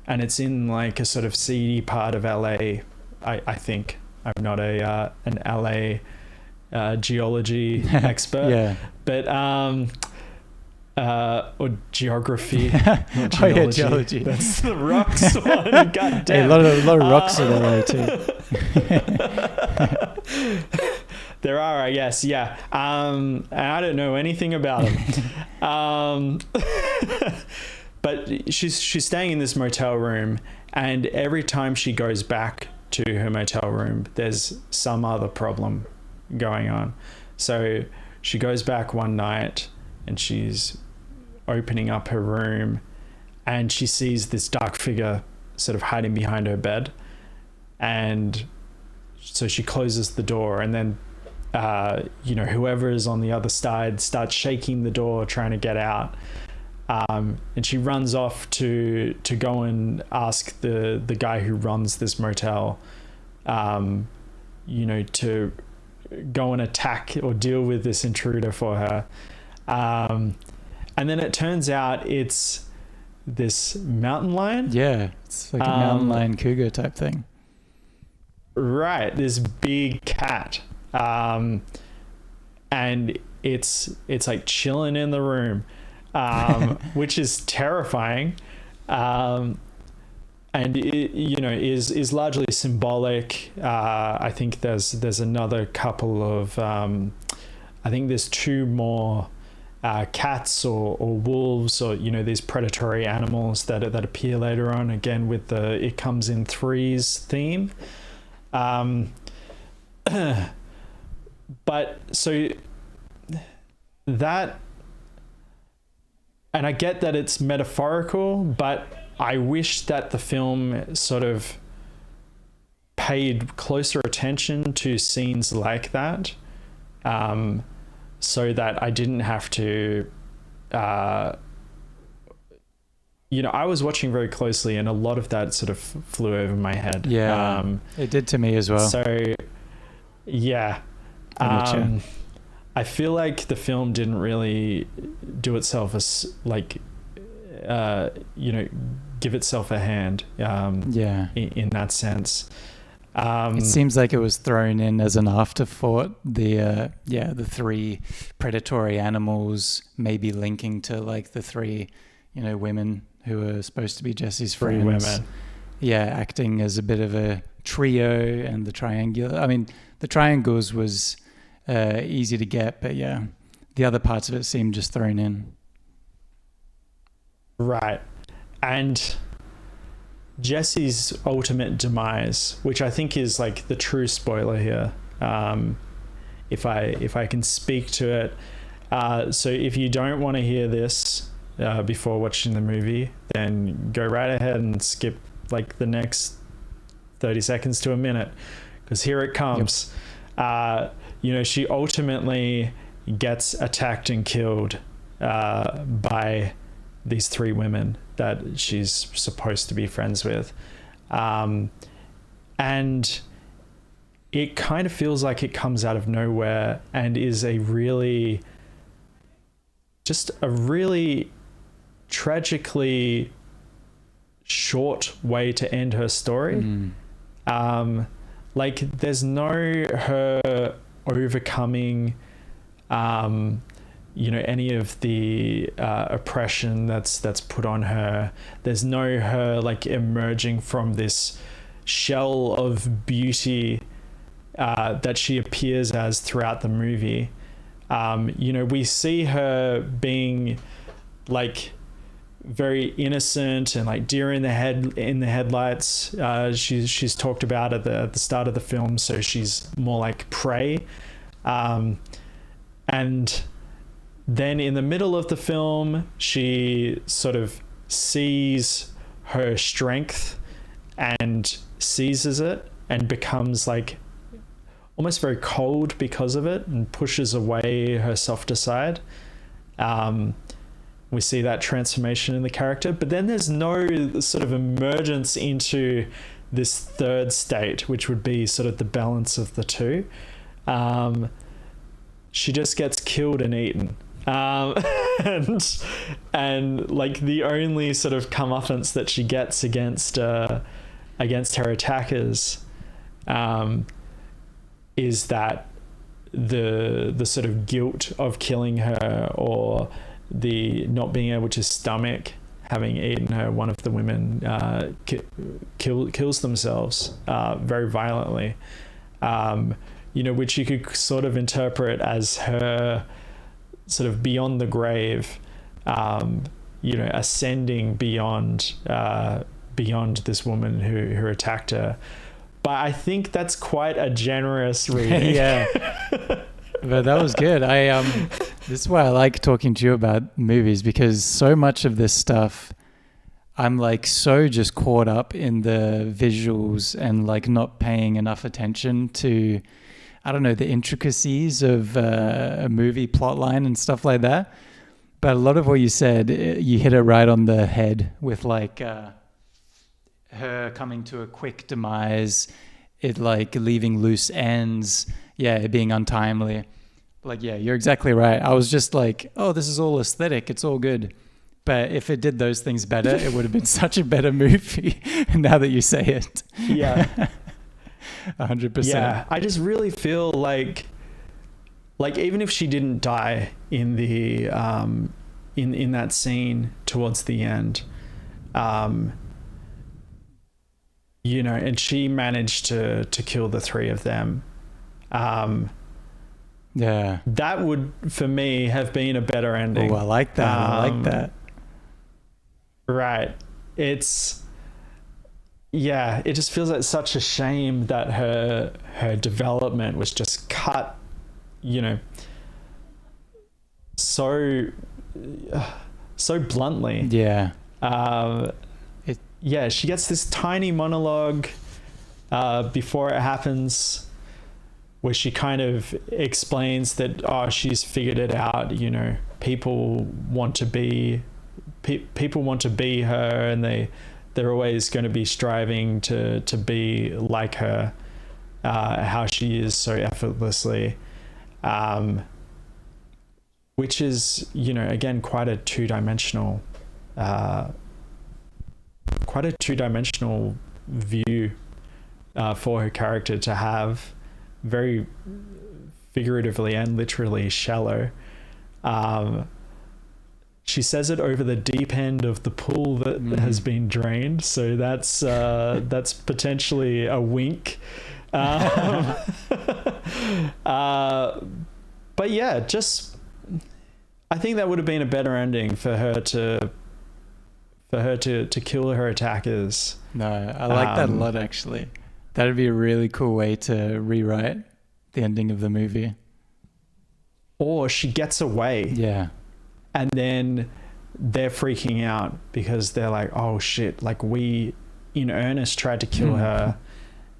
And it's in like a sort of seedy part of LA. I think I'm not an LA geology expert, but or geography. Not geology. Geology. That's the rocks one. God damn. A lot of rocks in LA too. There are, I guess, yeah. And I don't know anything about them. But she's staying in this motel room, and every time she goes back to her motel room, there's some other problem going on. So she goes back one night and she's opening up her room and she sees this dark figure sort of hiding behind her bed. And so she closes the door, and then whoever is on the other side starts shaking the door, trying to get out. And she runs off to go and ask the guy who runs this motel, to go and attack or deal with this intruder for her. And then it turns out it's this mountain lion. Yeah, it's like a mountain lion cougar type thing. Right, this big cat. And it's like chilling in the room. Which is terrifying, and it, is largely symbolic. I think there's another couple of I think there's two more cats or wolves or these predatory animals that appear later on, again with the it comes in threes theme. But so that. And I get that it's metaphorical, but I wish that the film sort of paid closer attention to scenes like that, so that I didn't have to, I was watching very closely, and a lot of that sort of flew over my head. Yeah, it did to me as well. So, yeah. I feel like the film didn't really do itself as like, give itself a hand. In that sense. It seems like it was thrown in as an afterthought. The three predatory animals maybe linking to like the three, women who are supposed to be Jesse's friends. Three women. Yeah, acting as a bit of a trio, and the triangular. I mean, the triangles was easy to get, but yeah, the other parts of it seemed just thrown in. Right. And Jesse's ultimate demise, which I think is like the true spoiler here, if I can speak to it. So if you don't want to hear this before watching the movie, then go right ahead and skip like the next 30 seconds to a minute, because here it comes. Yep. She ultimately gets attacked and killed by these three women that she's supposed to be friends with. And it kind of feels like it comes out of nowhere and is a really tragically short way to end her story. Like there's no her overcoming any of the oppression that's put on her. There's no her like emerging from this shell of beauty that she appears as throughout the movie. We see her being like very innocent and like deer in the headlights. She's talked about at the start of the film, so she's more like prey. And then in the middle of the film, she sort of sees her strength and seizes it and becomes like almost very cold because of it and pushes away her softer side. We see that transformation in the character, but then there's no sort of emergence into this third state, which would be sort of the balance of the two. She just gets killed and eaten. And like the only sort of comeuppance that she gets against her attackers is that the sort of guilt of killing her, or the not being able to stomach having eaten her. One of the women kills themselves very violently, which you could sort of interpret as her sort of beyond the grave, ascending beyond this woman who attacked her. But I think that's quite a generous reading. Yeah. But that was good. This is why I like talking to you about movies, because so much of this stuff, I'm like so just caught up in the visuals and like not paying enough attention to, I don't know, the intricacies of a movie plotline and stuff like that. But a lot of what you said, you hit it right on the head with like her coming to a quick demise, it like leaving loose ends, it being untimely. Like, yeah, you're exactly right. I was just like, oh, this is all aesthetic. It's all good. But if it did those things better, it would have been such a better movie now that you say it. Yeah. 100%. Yeah, I just really feel like even if she didn't die in the in that scene towards the end, and she managed to kill the three of them, that would for me have been a better ending. Oh, I like that. I like that. Right. It just feels like such a shame that her development was just cut, so bluntly. Yeah. She gets this tiny monologue before it happens, where she kind of explains that she's figured it out. People want to be people want to be her, and they're always going to be striving to be like her, how she is so effortlessly, which is, again, quite a two-dimensional view for her character to have, very figuratively and literally shallow. She says it over the deep end of the pool that has been drained, so that's potentially a wink. But yeah, just I think that would have been a better ending for her to kill her attackers. No, I like that a lot, actually. That'd be a really cool way to rewrite the ending of the movie. Or she gets away. Yeah. And then they're freaking out because they're like, oh shit, like we in earnest tried to kill her,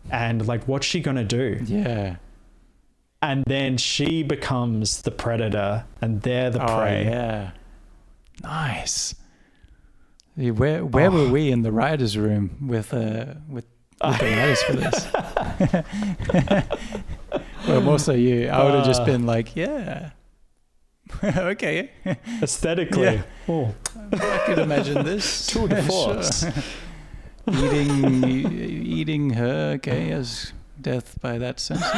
and like, what's she gonna do? Yeah. And then she becomes the predator and they're the prey. Yeah. Nice. Where were we in the writer's room with the writers for this? Well, more so you. I would have just been like, yeah. Okay. Aesthetically. Yeah. Oh. I could imagine this. Tour de force. Sure. Eating her, okay, as death by that census.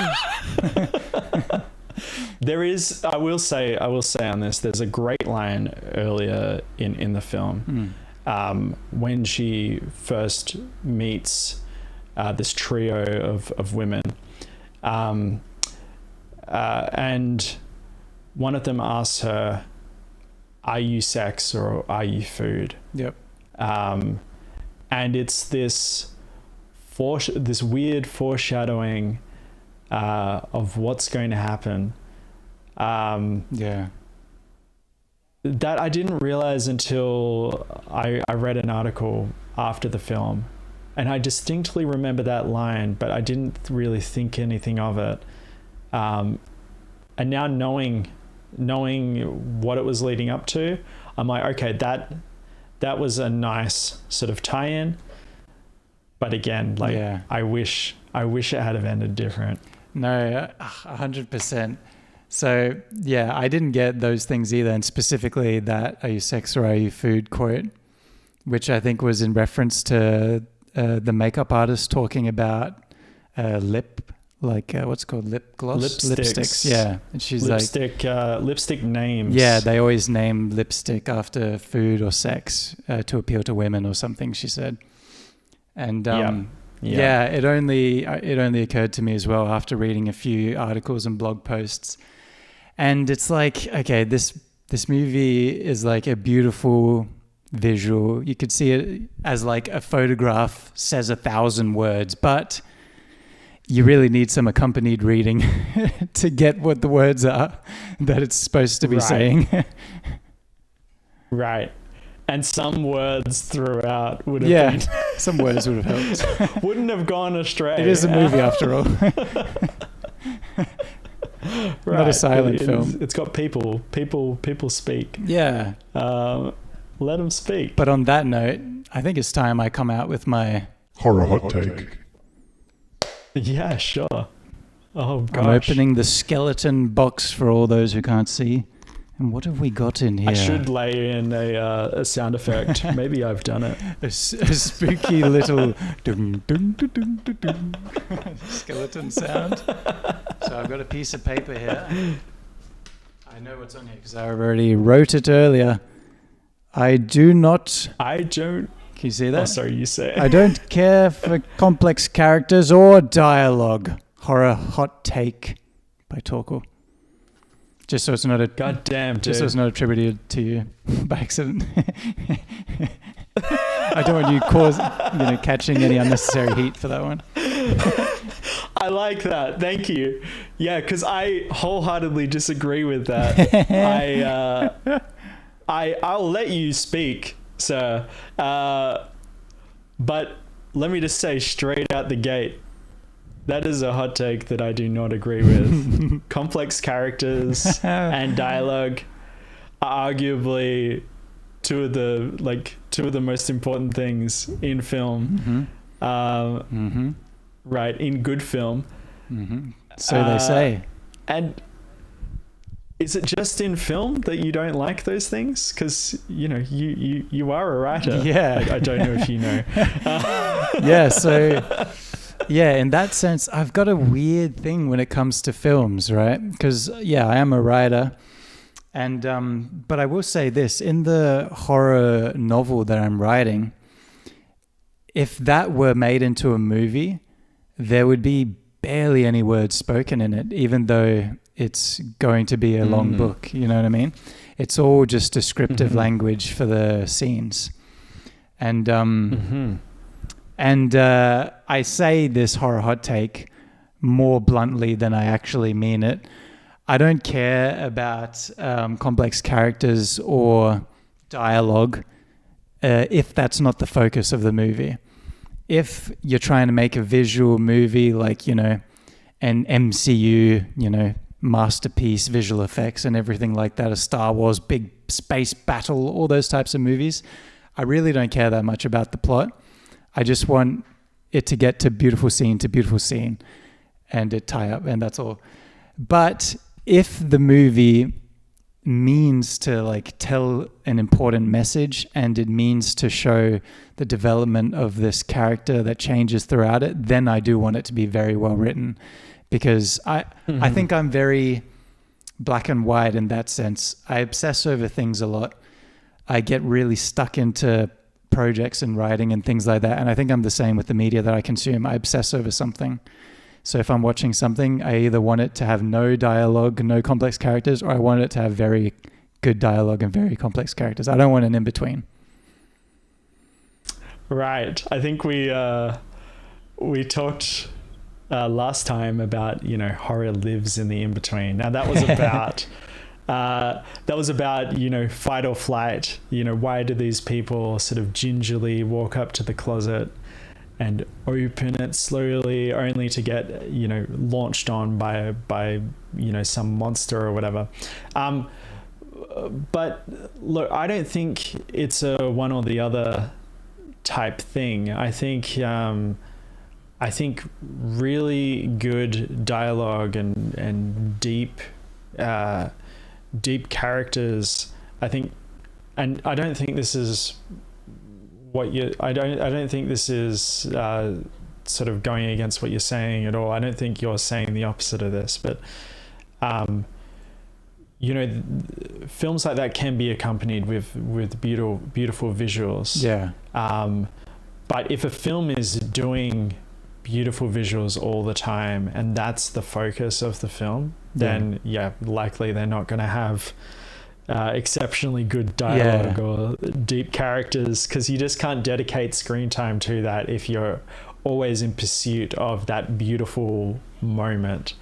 There is, I will say on this, there's a great line earlier in the film, when she first meets this trio of women, and one of them asks her, "Are you sex or are you food?" Yep. And it's this weird foreshadowing of what's going to happen. Yeah. That I didn't realize until I read an article after the film, and I distinctly remember that line, but I didn't really think anything of it. And now knowing what it was leading up to, I'm like, okay, that was a nice sort of tie-in. But again, like, yeah. I wish it had have ended different. No, 100%. So yeah, I didn't get those things either, and specifically that "Are you sex or are you food?" quote, which I think was in reference to the makeup artist talking about lip gloss, lipsticks. Yeah, and she's lipstick names. Yeah, they always name lipstick after food or sex to appeal to women or something, she said. And yeah, it only occurred to me as well after reading a few articles and blog posts. And it's like, okay, this movie is like a beautiful visual. You could see it as like a photograph says 1,000 words, but you really need some accompanied reading to get what the words are that it's supposed to be saying. Right. And some words throughout would have been... some words would have helped. Wouldn't have gone astray. It is a movie after all. Not a silent film. It's got people speak. Yeah. Let them speak. But on that note, I think it's time I come out with my... horror hot take. Yeah, sure. Oh, gosh. I'm opening the skeleton box for all those who can't see. And what have we got in here? I should lay in a sound effect. Maybe I've done it. A spooky little dum, dum, dum, dum, dum, dum, skeleton sound. So I've got a piece of paper here. I know what's on here because I already wrote it earlier. I don't... Can you see that? Oh, sorry, you say. I don't care for complex characters or dialogue. Horror hot take by Torkel. Just so it's not a goddamn, dude. Just so it's not attributed to you by accident. I don't want you catching any unnecessary heat for that one. I like that. Thank you. Yeah, because I wholeheartedly disagree with that. I'll let you speak, sir. But let me just say straight out the gate, that is a hot take that I do not agree with. Complex characters and dialogue are arguably two of the most important things in film. Right, in good film. So they say. And is it just in film that you don't like those things? Because you are a writer. Yeah. I don't know if you know. Yeah. So yeah, in that sense, I've got a weird thing when it comes to films, right? Because I am a writer, and but I will say this: in the horror novel that I'm writing, if that were made into a movie, there would be barely any words spoken in it, even though it's going to be a long book. You know what I mean? It's all just descriptive language for the scenes. And I say this horror hot take more bluntly than I actually mean it. I don't care about complex characters or dialogue if that's not the focus of the movie. If you're trying to make a visual movie like, an MCU, masterpiece, visual effects and everything like that, a Star Wars big space battle, all those types of movies, I really don't care that much about the plot. I just want it to get to beautiful scene and it tie up, and that's all. But if the movie means to tell an important message and it means to show the development of this character that changes throughout it, then I do want it to be very well written, because I think I'm very black and white in that sense. I obsess over things a lot. I get really stuck into projects and writing and things like that, and I think I'm the same with the media that I consume. I obsess over something. So if I'm watching something, I either want it to have no dialogue, no complex characters, or I want it to have very good dialogue and very complex characters. I don't want an in-between. Right. I think we talked last time about, horror lives in the in-between. Now that was about fight or flight. Why do these people sort of gingerly walk up to the closet and open it slowly, only to get launched on by some monster or whatever. But look, I don't think it's a one or the other type thing. I think really good dialogue and deep characters. I don't think this is I don't think this is sort of going against what you're saying at all. I don't think you're saying the opposite of this, but films like that can be accompanied with beautiful visuals. Yeah. But if a film is doing beautiful visuals all the time and that's the focus of the film, then likely they're not going to have exceptionally good dialogue or deep characters, because you just can't dedicate screen time to that if you're always in pursuit of that beautiful moment.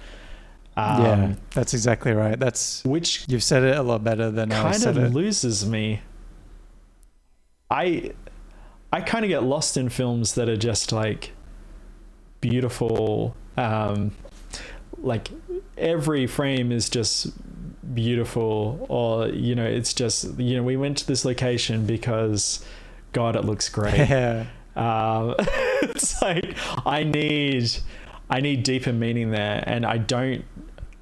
That's exactly right. You've said it a lot better than I said it. Kind of loses me. I kind of get lost in films that are just beautiful, every frame is just beautiful, or it's just we went to this location because God, it looks great. It's I need deeper meaning there, and I don't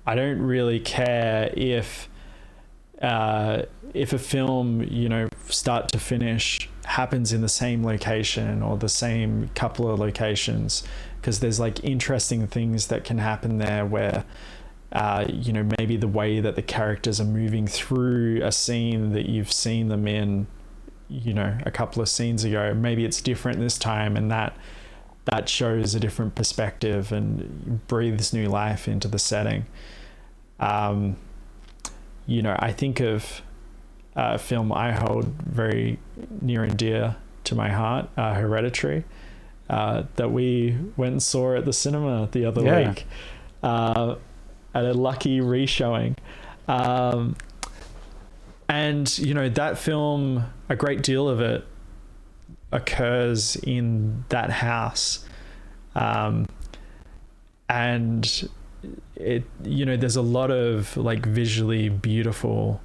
really care if a film start to finish happens in the same location or the same couple of locations, because there's interesting things that can happen there where maybe the way that the characters are moving through a scene that you've seen them in, a couple of scenes ago, maybe it's different this time, and that shows a different perspective and breathes new life into the setting. I think of a film I hold very near and dear to my heart, Hereditary, that we went and saw at the cinema the other week. At a lucky re-showing. And that film, a great deal of it occurs in that house. And it, there's a lot of visually beautiful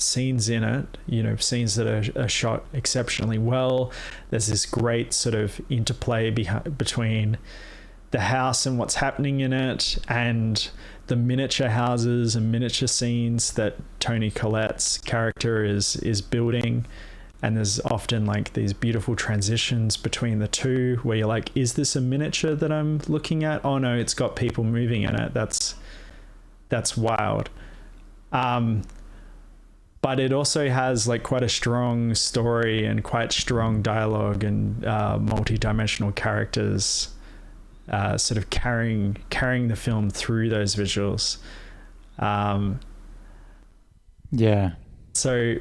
scenes in it, scenes that are shot exceptionally well. There's this great sort of interplay between the house and what's happening in it, and the miniature houses and miniature scenes that Toni Collette's character is building. And there's often like these beautiful transitions between the two where you're like, is this a miniature that I'm looking at? Oh no, it's got people moving in it. That's wild. But it also has like quite a strong story and quite strong dialogue and multi-dimensional characters sort of carrying the film through those visuals. Yeah. So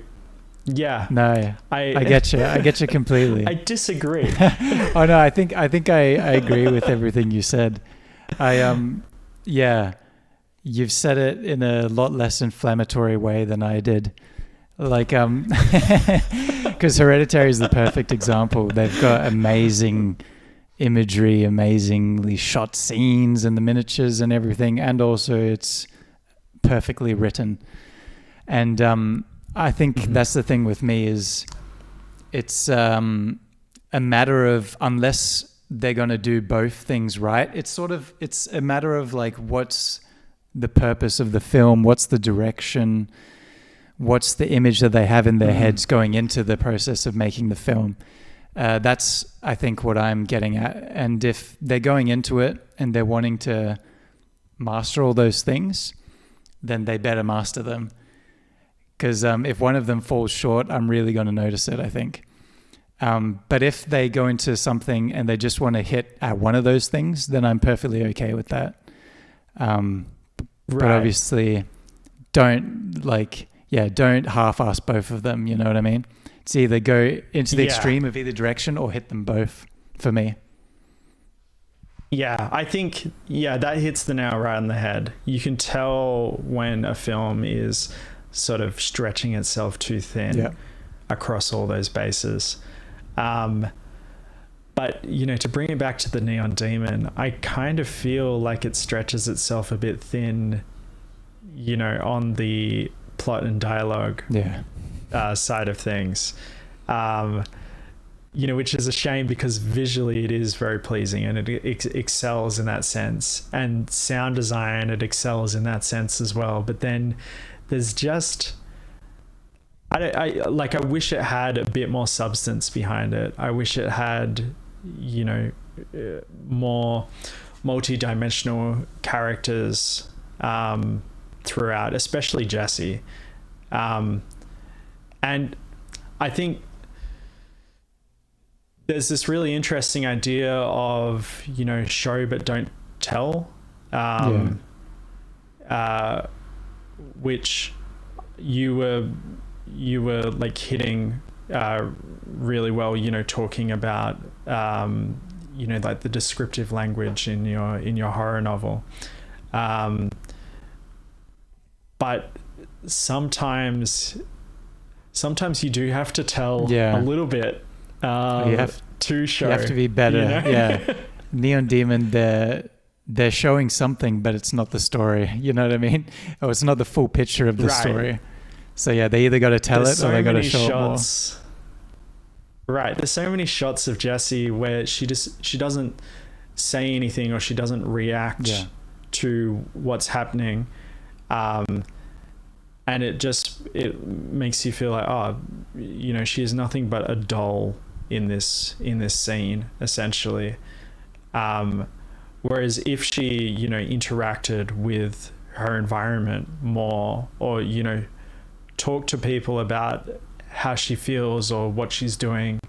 yeah. No, I get you. I get you completely. I disagree. Oh no, I think I agree with everything you said. Yeah, you've said it in a lot less inflammatory way than I did. Like, because Hereditary is the perfect example. They've got amazing imagery, amazingly shot scenes and the miniatures and everything, and also it's perfectly written. And I think that's the thing with me is it's a matter of, unless they're going to do both things right, it's a matter of like, what's the purpose of the film? What's the direction? What's the image that they have in their heads going into the process of making the film? That's, I think, what I'm getting at. And if they're going into it and they're wanting to master all those things, then they better master them. Because if one of them falls short, I'm really going to notice it, I think. But if they go into something and they just want to hit at one of those things, then I'm perfectly okay with that. But obviously, don't half-ass both of them, you know what I mean? It's either go into the extreme of either direction or hit them both, for me. Yeah, I think, that hits the nail right on the head. You can tell when a film is sort of stretching itself too thin across all those bases. But, to bring it back to the Neon Demon, I kind of feel like it stretches itself a bit thin, on the plot and dialogue side of things. Which is a shame because visually it is very pleasing and it excels in that sense. And sound design, it excels in that sense as well. But then there's just, I wish it had a bit more substance behind it. I wish it had, more multi-dimensional characters throughout, especially Jesse. And I think there's this really interesting idea of, show but don't tell, which you were like hitting really well, talking about like the descriptive language in your horror novel, but sometimes you do have to tell a little bit to show. You have to be better. Neon Demon, they're showing something, but it's not the story. You know what I mean? Or it's not the full picture of the story. So they either got to tell it or they got to show it more. Right. There's so many shots of Jessie where she doesn't say anything or she doesn't react to what's happening. And it makes you feel like, she is nothing but a doll in this scene, essentially. Whereas if she, interacted with her environment more, or, talk to people about how she feels or what she's doing,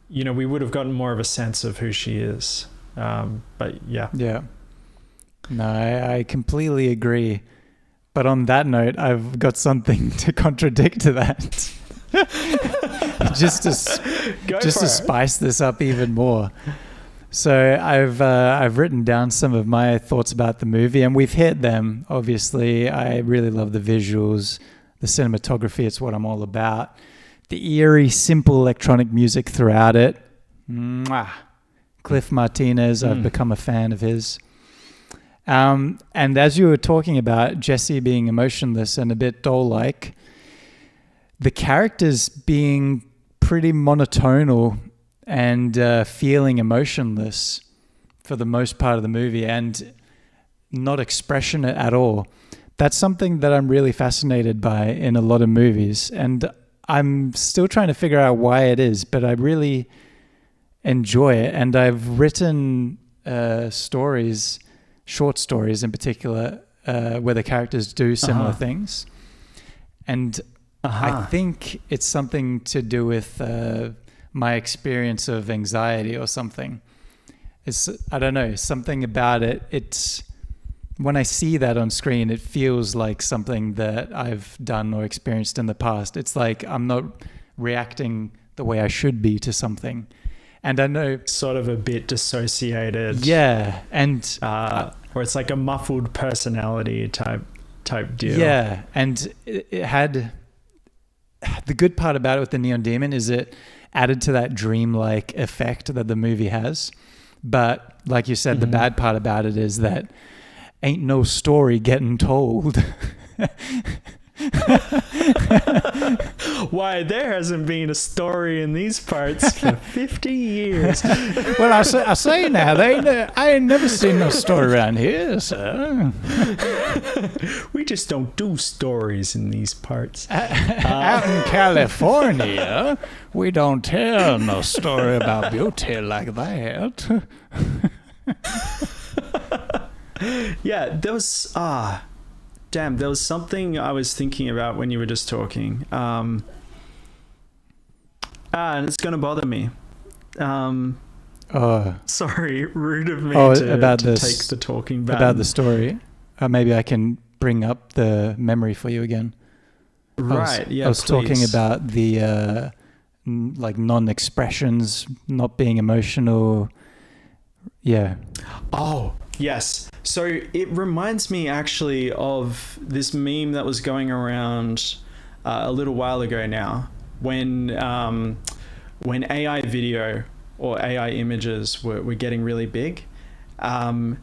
we would have gotten more of a sense of who she is. But yeah. No, I completely agree. But on that note, I've got something to contradict to that. just to spice this up even more. So I've written down some of my thoughts about the movie, and we've hit them. Obviously, I really love the visuals, the cinematography. It's what I'm all about. The eerie, simple electronic music throughout it. Mwah. Cliff Martinez, I've become a fan of his. And as you were talking about Jesse being emotionless and a bit doll-like, the characters being pretty monotonal and feeling emotionless for the most part of the movie and not expressionate at all. That's something that I'm really fascinated by in a lot of movies. And I'm still trying to figure out why it is, but I really enjoy it. And I've written stories, short stories in particular, where the characters do similar things. And I think it's something to do with my experience of anxiety or something. I don't know, something about it. It's when I see that on screen, it feels like something that I've done or experienced in the past. It's like I'm not reacting the way I should be to something. And I know... Sort of a bit dissociated. Yeah. And... or it's like a muffled personality type deal. Yeah. And it had... The good part about it with the Neon Demon is it added to that dreamlike effect that the movie has. But like you said, the bad part about it is that ain't no story getting told. Why, there hasn't been a story in these parts for 50 years. Well, I say now, I ain't never seen no story around here, so. We just don't do stories in these parts. Out in California, we don't tell no story about beauty like that. Yeah, there was there was something I was thinking about when you were just talking. And it's gonna bother me. Sorry, rude of me to take the talking back. About the story. Maybe I can bring up the memory for you again. Right, I was talking about the like non-expressions, not being emotional. Yeah. Oh, yes. So it reminds me actually of this meme that was going around a little while ago now, when AI video or AI images were getting really big. And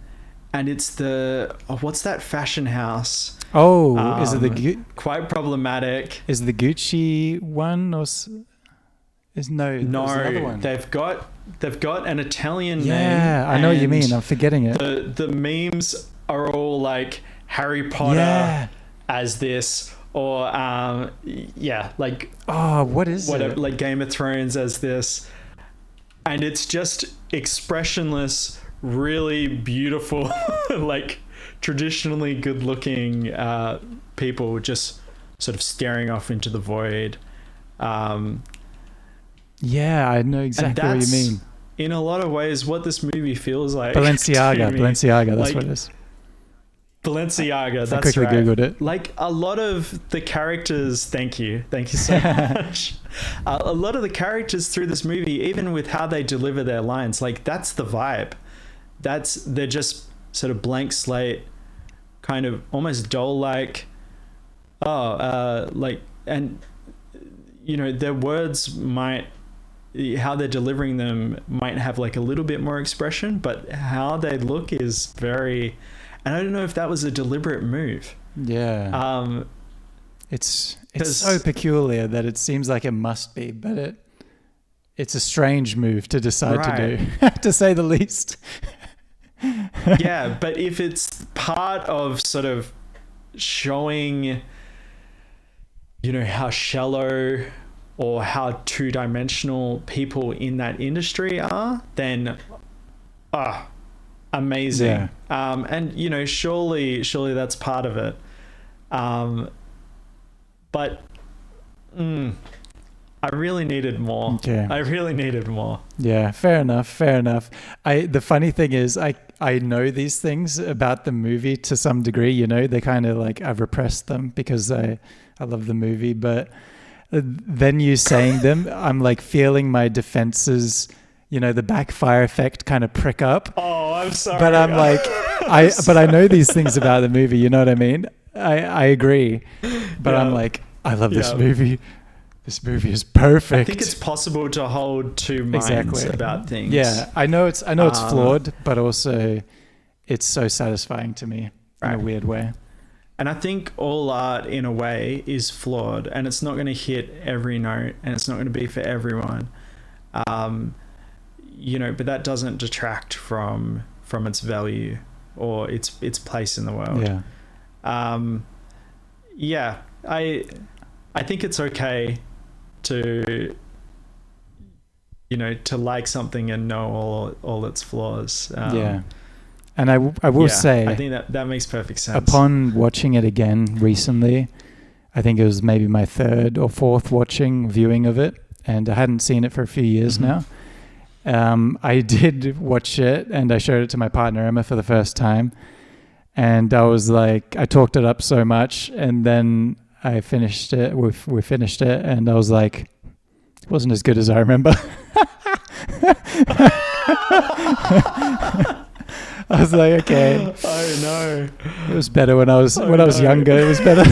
it's what's that fashion house? Oh, is it the quite problematic? Is the Gucci one or there's another one? They've got an Italian name. Yeah, I know what you mean. I'm forgetting it. The memes are all like Harry Potter as this, or like what is whatever, it? like Game of Thrones as this, and it's just expressionless, really beautiful, like traditionally good-looking people just sort of staring off into the void. Yeah, I know exactly what you mean. In a lot of ways, what this movie feels like. Balenciaga, that's what it is. Balenciaga, that's right. I quickly Googled it. Like a lot of the characters, thank you so much. A lot of the characters through this movie, even with how they deliver their lines, like that's the vibe. They're just sort of blank slate, kind of almost doll-like. And you know, their words how they're delivering them might have like a little bit more expression, but how they look is very, and I don't know if that was a deliberate move. Yeah. It's so peculiar that it seems like it must be, but it's a strange move to decide to do, to say the least. Yeah, but if it's part of sort of showing, you know, how shallow or how two-dimensional people in that industry are, then amazing. And you know, surely that's part of it. But I really needed more. Okay. I really needed more. Yeah, fair enough. The funny thing is I know these things about the movie to some degree, you know, they kind of like, I've repressed them because I love the movie, but then you saying them, I'm like feeling my defenses, you know, the backfire effect kind of prick up. Oh, I'm sorry. But I'm like, but I know these things about the movie, you know what I mean? I agree. But I'm like, I love this movie. This movie is perfect. I think it's possible to hold two minds about things. Yeah, I know it's flawed, but also it's so satisfying to me in a weird way. And I think all art, in a way, is flawed, and it's not going to hit every note, and it's not going to be for everyone. But that doesn't detract from its value or its place in the world. Yeah. I think it's okay to to like something and know all its flaws. And I will say, I think that makes perfect sense. Upon watching it again recently, I think it was maybe my third or fourth viewing of it, and I hadn't seen it for a few years now. I did watch it, and I showed it to my partner Emma for the first time, and I was like, I talked it up so much, and then I finished it. We finished it, and I was like, it wasn't as good as I remember. I was like, okay. Oh no! It was better when I was younger. It was better.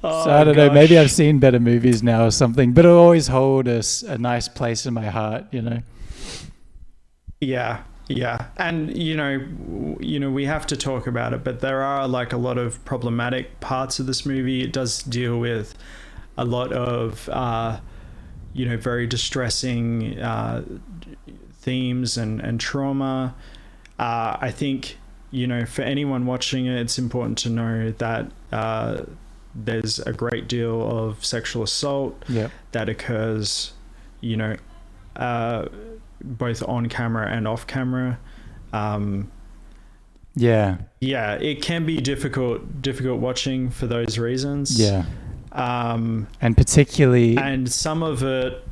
So I don't know. Maybe I've seen better movies now or something, but it'll always hold a nice place in my heart. Yeah, and we have to talk about it, but there are like a lot of problematic parts of this movie. It does deal with a lot of very distressing themes and trauma. I think for anyone watching it, it's important to know that there's a great deal of sexual assault that occurs both on camera and off camera. It can be difficult watching for those reasons. And particularly, and some of it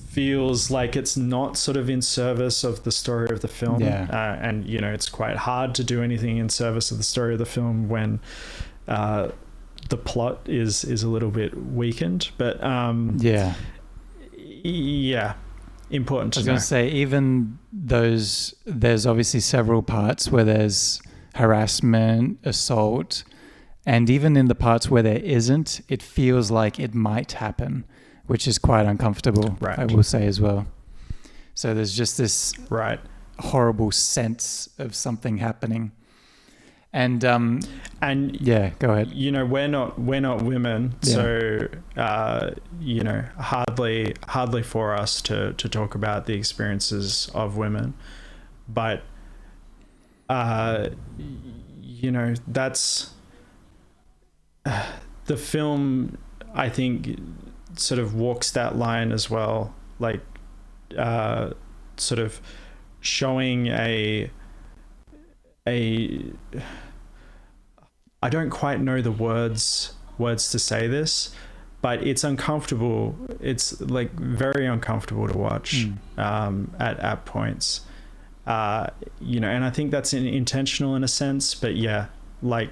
feels like it's not sort of in service of the story of the film. And it's quite hard to do anything in service of the story of the film when the plot is a little bit weakened, but important to know. I was going to say, even there's obviously several parts where there's harassment, assault, and even in the parts where there isn't, it feels like it might happen, which is quite uncomfortable, I will say as well. So there's just this horrible sense of something happening. And go ahead. We're not women, so hardly for us to talk about the experiences of women, but that's the film, I think, sort of walks that line as well, like sort of showing a I don't quite know the words to say this, but it's uncomfortable. It's like very uncomfortable to watch at points, and I think that's intentional in a sense. But like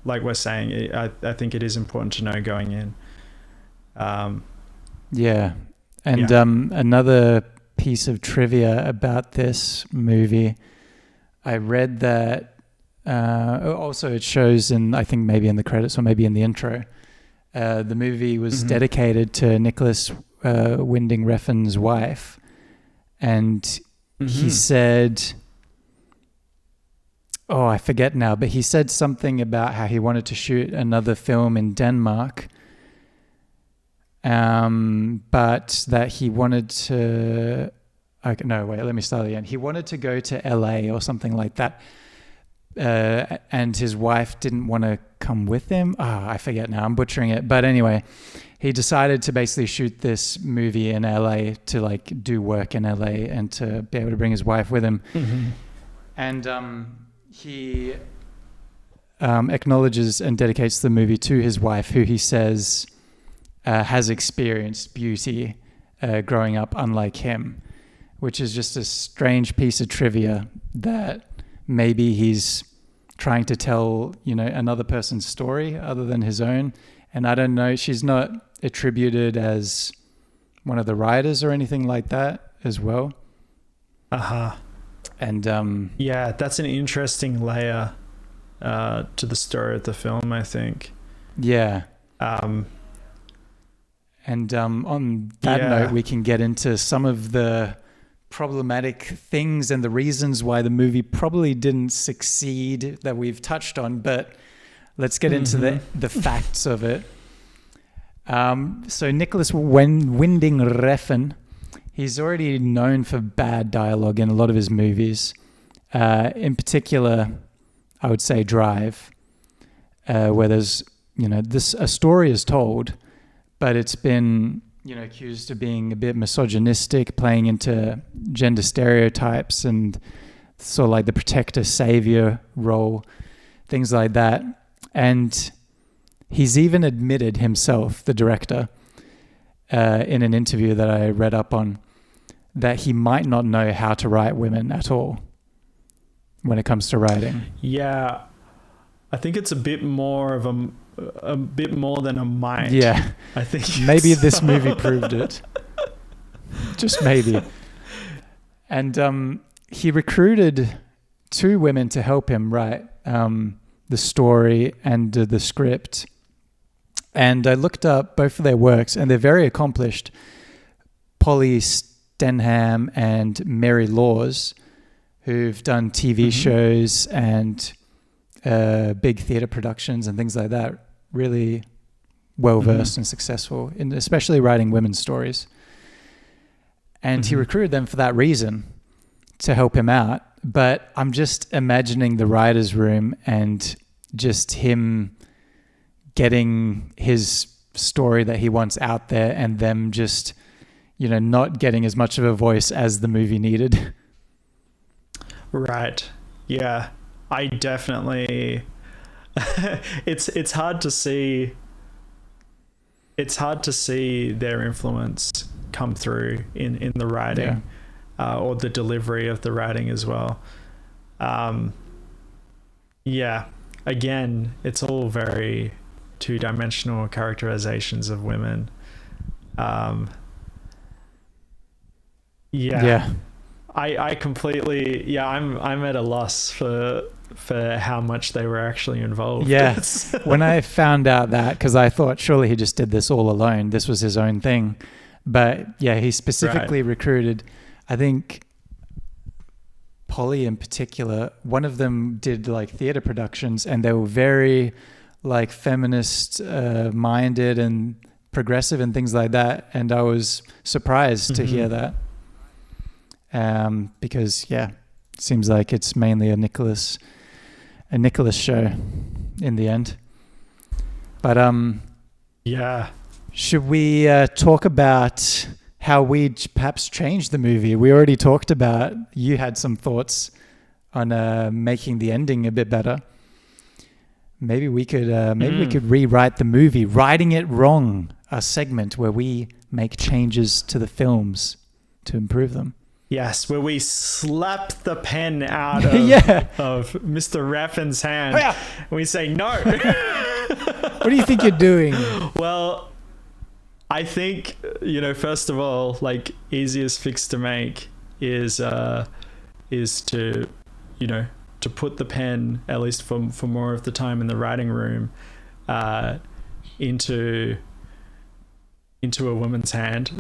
we're saying, I think it is important to know going in. Another piece of trivia about this movie, I read that also it shows in, I think maybe in the credits or maybe in the intro, the movie was dedicated to Nicolas Winding Refn's wife, and he said, I forget now, but he said something about how he wanted to shoot another film in Denmark, but that he wanted to let me start again. He wanted to go to LA or something like that, and his wife didn't want to come with him. I forget now, I'm butchering it, but anyway, he decided to basically shoot this movie in LA, to like do work in LA and to be able to bring his wife with him. And he acknowledges and dedicates the movie to his wife, who he says has experienced beauty growing up unlike him, which is just a strange piece of trivia that maybe he's trying to tell, another person's story other than his own. And I don't know, she's not attributed as one of the writers or anything like that as well. And that's an interesting layer to the story of the film, I think. On that note, we can get into some of the problematic things and the reasons why the movie probably didn't succeed that we've touched on, but let's get into the facts of it. So Nicolas Winding Refn, he's already known for bad dialogue in a lot of his movies. In particular, I would say Drive, where there's, a story is told, but it's been, accused of being a bit misogynistic, playing into gender stereotypes and sort of like the protector savior role, things like that. And he's even admitted himself, the director, in an interview that I read up on, that he might not know how to write women at all when it comes to writing. Yeah, I think it's a bit more than a might. Yeah, I think maybe this movie proved it. Just maybe. And he recruited 2 women to help him write the story and the script. And I looked up both of their works, and they're very accomplished. Polly Stenham and Mary Laws, who've done TV shows and big theatre productions and things like that. Really well-versed and successful, in especially writing women's stories. And he recruited them for that reason, to help him out. But I'm just imagining the writer's room and just him getting his story that he wants out there, and them just, not getting as much of a voice as the movie needed. Right. Yeah. I definitely it's hard to see their influence come through in the writing, or the delivery of the writing as well. Again, it's all very two-dimensional characterizations of women. I completely, I'm at a loss for how much they were actually involved. Yeah. When I found out that, because I thought surely he just did this all alone, this was his own thing. But yeah, he specifically recruited, I think Polly in particular, one of them did like theater productions, and they were very like feminist minded and progressive and things like that. And I was surprised to hear that. Because it seems like it's mainly a Nicolas show in the end. But should we talk about how we perhaps changed the movie? We already talked about, you had some thoughts on making the ending a bit better. Maybe we could rewrite the movie, Writing It Wrong, a segment where we make changes to the films to improve them. Yes, where we slap the pen out of Mr. Refn's hand. And we say, no. What do you think you're doing? Well, I think, first of all, like, easiest fix to make is to put the pen, at least for more of the time in the writing room, into a woman's hand.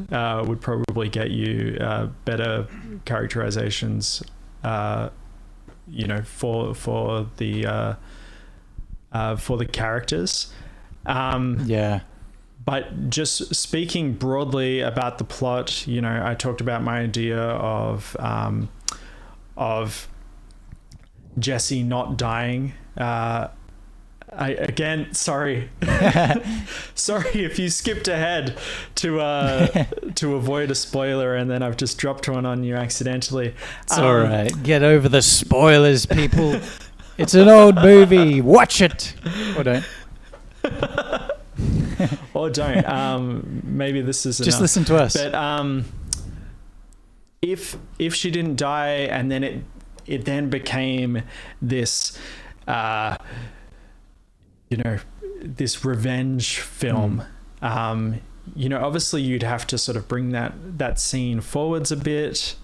Would probably get you better characterizations, for the characters. But just speaking broadly about the plot, I talked about my idea of Jesse not dying. Sorry if you skipped ahead to avoid a spoiler, and then I've just dropped one on you accidentally. It's all right. Get over the spoilers, people. It's an old movie. Watch it. Or don't. Or don't. Maybe this is just enough. Listen to us. But if she didn't die, and then it then became this this revenge film, obviously you'd have to sort of bring that scene forwards a bit,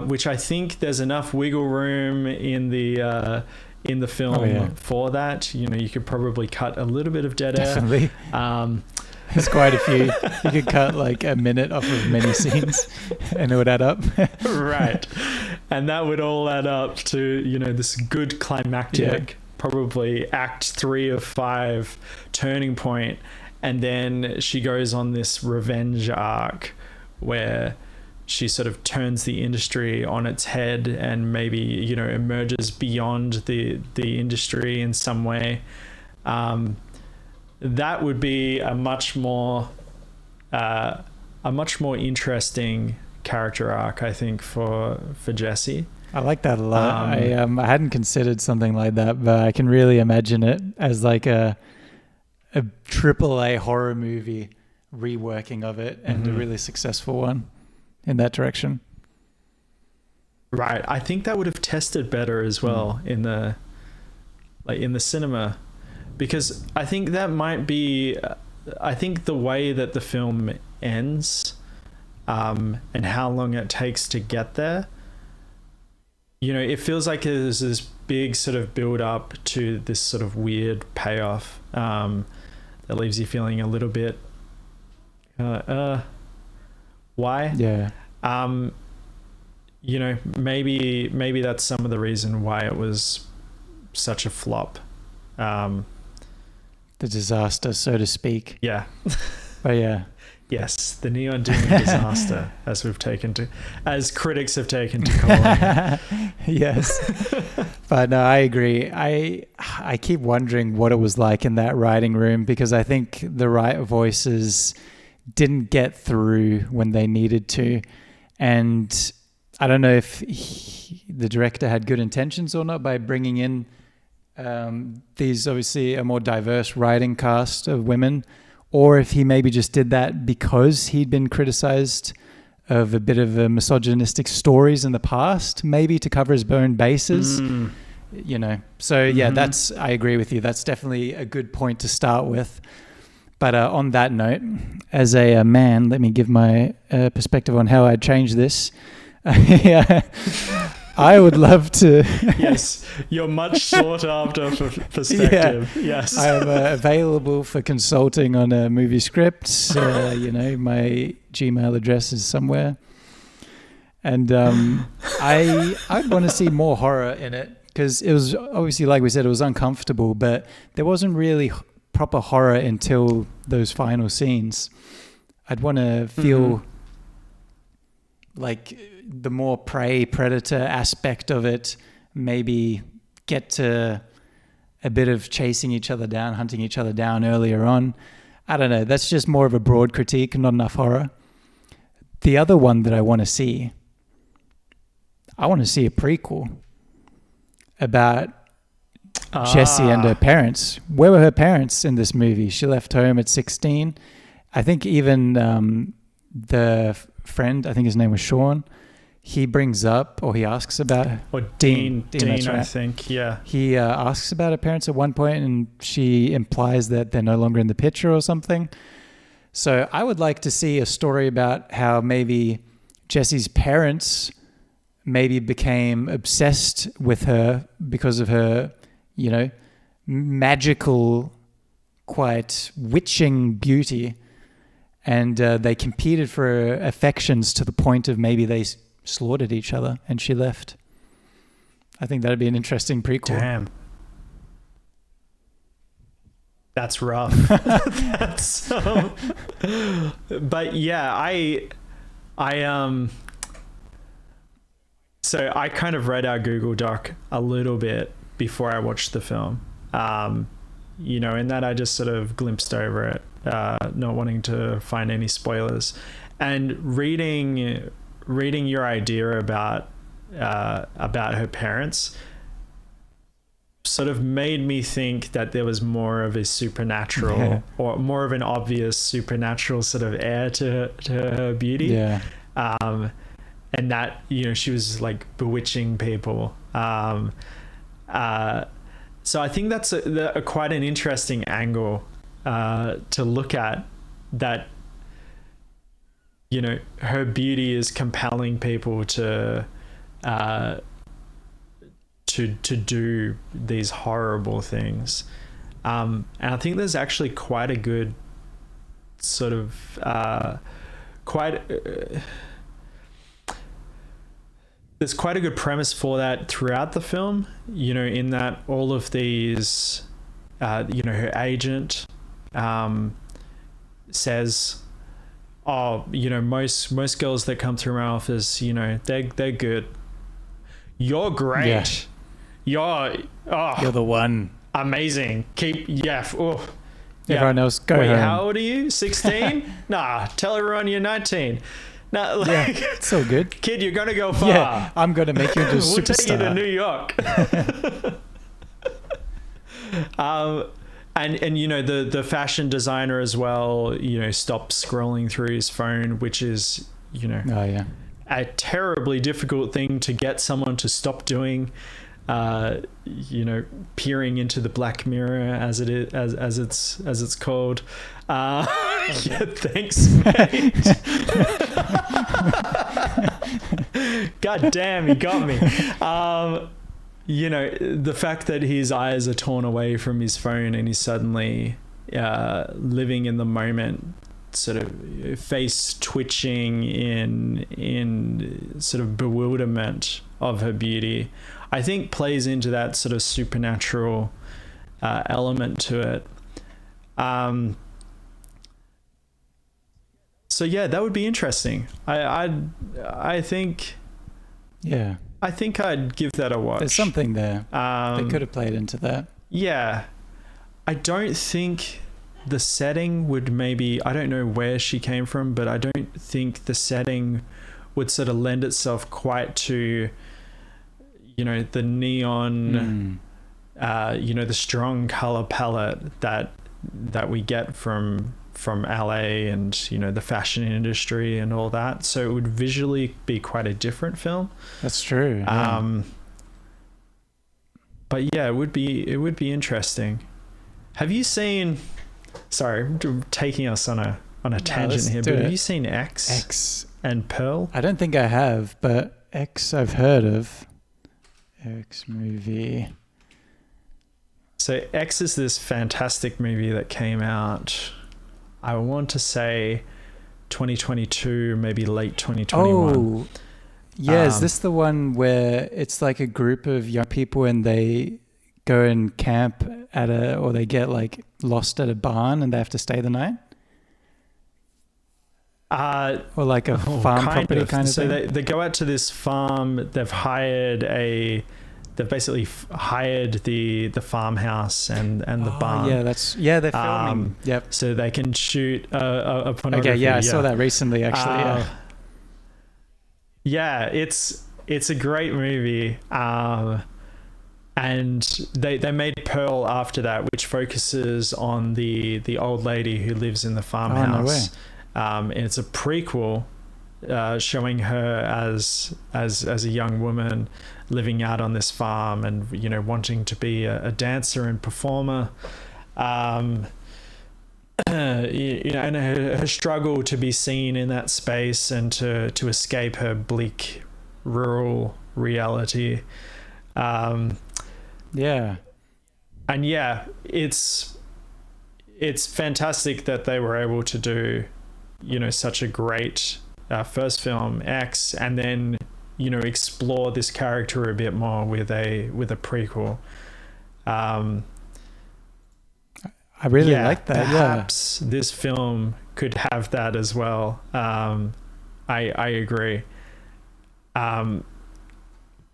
which I think there's enough wiggle room in the film for that. You could probably cut a little bit of dead air. Definitely. There's quite a few. You could cut like a minute off of many scenes and it would add up. Right. And that would all add up to, you know, this good climactic, probably act 3 of 5 turning point. And then she goes on this revenge arc where she sort of turns the industry on its head and maybe, you know, emerges beyond the industry in some way. That would be a much more interesting character arc, I think, for Jessie. I like that a lot. I hadn't considered something like that, but I can really imagine it as like a AAA horror movie reworking of it, and a really successful one in that direction. Right. I think that would have tested better as well in the cinema, because I think that might be, I think the way that the film ends, and how long it takes to get there, you know, it feels like there's this big sort of build up to this sort of weird payoff, that leaves you feeling a little bit, why? Yeah. You know, maybe that's some of the reason why it was such a flop. The disaster, so to speak. Yeah. But yeah. Yes, the Neon Demon disaster, as critics have taken to call it. Yes. But no, I agree. I keep wondering what it was like in that writing room, because I think the right voices didn't get through when they needed to. And I don't know if the director had good intentions or not by bringing in these, obviously a more diverse writing cast of women, or if he maybe just did that because he'd been criticized of a bit of a misogynistic stories in the past, maybe to cover his own bases, you know. So yeah, I agree with you. That's definitely a good point to start with. But on that note, as a man, let me give my perspective on how I'd change this. Yeah. I would love to. Yes, your much sought after perspective. Yeah. Yes, I am available for consulting on a movie script. You know, my Gmail address is somewhere, and I'd want to see more horror in it, because it was obviously, like we said, it was uncomfortable, but there wasn't really proper horror until those final scenes. I'd want to feel like the more prey predator aspect of it, maybe get to a bit of chasing each other down, hunting each other down earlier on. I don't know. That's just more of a broad critique, not enough horror. The other one that I want to see a prequel about Jessie and her parents. Where were her parents in this movie? She left home at 16. I think even the friend, I think his name was Sean, he brings up, or he asks about, or Dean, that's right. I think, yeah. He asks about her parents at one point, and she implies that they're no longer in the picture or something. So I would like to see a story about how maybe Jessie's parents maybe became obsessed with her because of her, you know, magical, quite witching beauty. And they competed for her affections to the point of maybe they slaughtered each other and she left. I think that'd be an interesting prequel. Damn. That's rough. That's but yeah, so I kind of read our Google Doc a little bit before I watched the film. You know, in that I just sort of glimpsed over it, not wanting to find any spoilers, and reading your idea about her parents sort of made me think that there was more of a supernatural or more of an obvious supernatural sort of air to her beauty. Yeah. And that, you know, she was like bewitching people. So I think that's a quite an interesting angle to look at, that, you know, her beauty is compelling people to do these horrible things. And I think there's actually quite a good sort of there's quite a good premise for that throughout the film, in that all of these, her agent says, oh, most girls that come through my office, they're good. You're great. Yeah. You're the one. Amazing. Everyone else, go Wait, home. how old are you? 16? Nah, tell everyone you're 19. Nah, like, it's all good. Kid, you're going to go far. Yeah, I'm going to make you into a We'll superstar. take you to New York. And the fashion designer as well, stops scrolling through his phone, which is, Oh, yeah. a terribly difficult thing to get someone to stop doing. Peering into the black mirror as it is, as it's called. Yeah, thanks, mate. God damn, he got me. The fact that his eyes are torn away from his phone and he's suddenly living in the moment, sort of face twitching in sort of bewilderment of her beauty, I think plays into that sort of supernatural element to it. So yeah, that would be interesting. I think. Yeah. I think I'd give that a watch. There's something there. They could have played into that. Yeah. I don't think the setting would I don't know where she came from, but I don't think the setting would sort of lend itself quite to, the neon, the strong color palette that we get from LA and, the fashion industry and all that. So it would visually be quite a different film. That's true. Yeah. But yeah, it would be interesting. Have you seen, sorry, I'm taking us on a tangent here, but have you seen X and Pearl? I don't think I have, but X I've heard of. X movie. So X is this fantastic movie that came out, I want to say 2022, maybe late 2021. Oh, yeah. Is this the one where it's like a group of young people and they go and camp or they get like lost at a barn and they have to stay the night? Or like a farm property kind of so thing? they go out to this farm. They've basically hired the farmhouse and the barn. Yeah, they're filming. Yep. So they can shoot a pornography. Okay, yeah, I saw that recently actually. Yeah, it's a great movie. And they made Pearl after that, which focuses on the old lady who lives in the farmhouse. Oh, no way. And it's a prequel showing her as a young woman living out on this farm and wanting to be a dancer and performer, and her struggle to be seen in that space and to escape her bleak rural reality. Yeah. And yeah, it's fantastic that they were able to do such a great first film, X, and then explore this character a bit more with a prequel. I really like that. Perhaps this film could have that as well. I agree.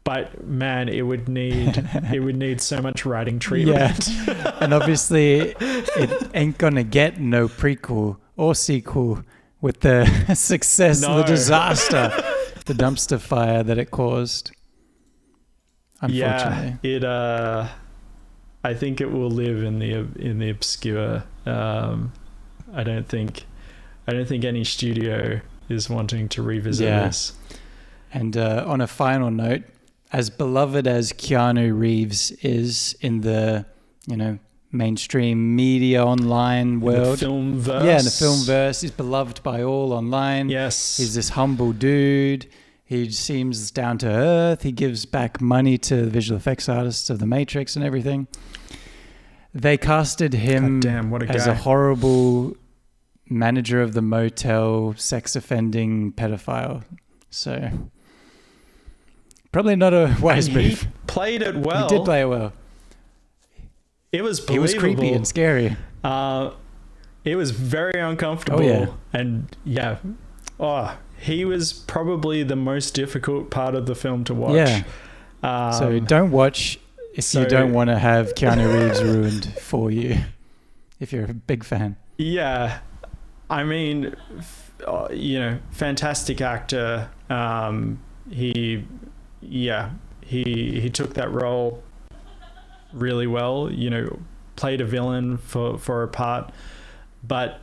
But man, it would need so much writing treatment. Yeah. And obviously it ain't gonna get no prequel or sequel with the success of the disaster, the dumpster fire that it caused. Unfortunately. Yeah, I think it will live in the obscure. I don't think any studio is wanting to revisit this. And on a final note, as beloved as Keanu Reeves is in the, mainstream media online world. The film verse. Yeah, in the film verse. He's beloved by all online. Yes. He's this humble dude. He seems down to earth. He gives back money to the visual effects artists of The Matrix and everything. They casted him God damn, what a as guy. a horrible manager of the motel, sex offending pedophile. So probably not a wise And he move. played it well. He did play it well. It was He believable. was creepy and scary. It was very uncomfortable. Oh, yeah. And yeah. Oh, he was probably the most difficult part of the film to watch. Yeah. So don't watch if you don't want to have Keanu Reeves ruined for you, if you're a big fan. Yeah. I mean, fantastic actor. He took that role really well, played a villain for a part. But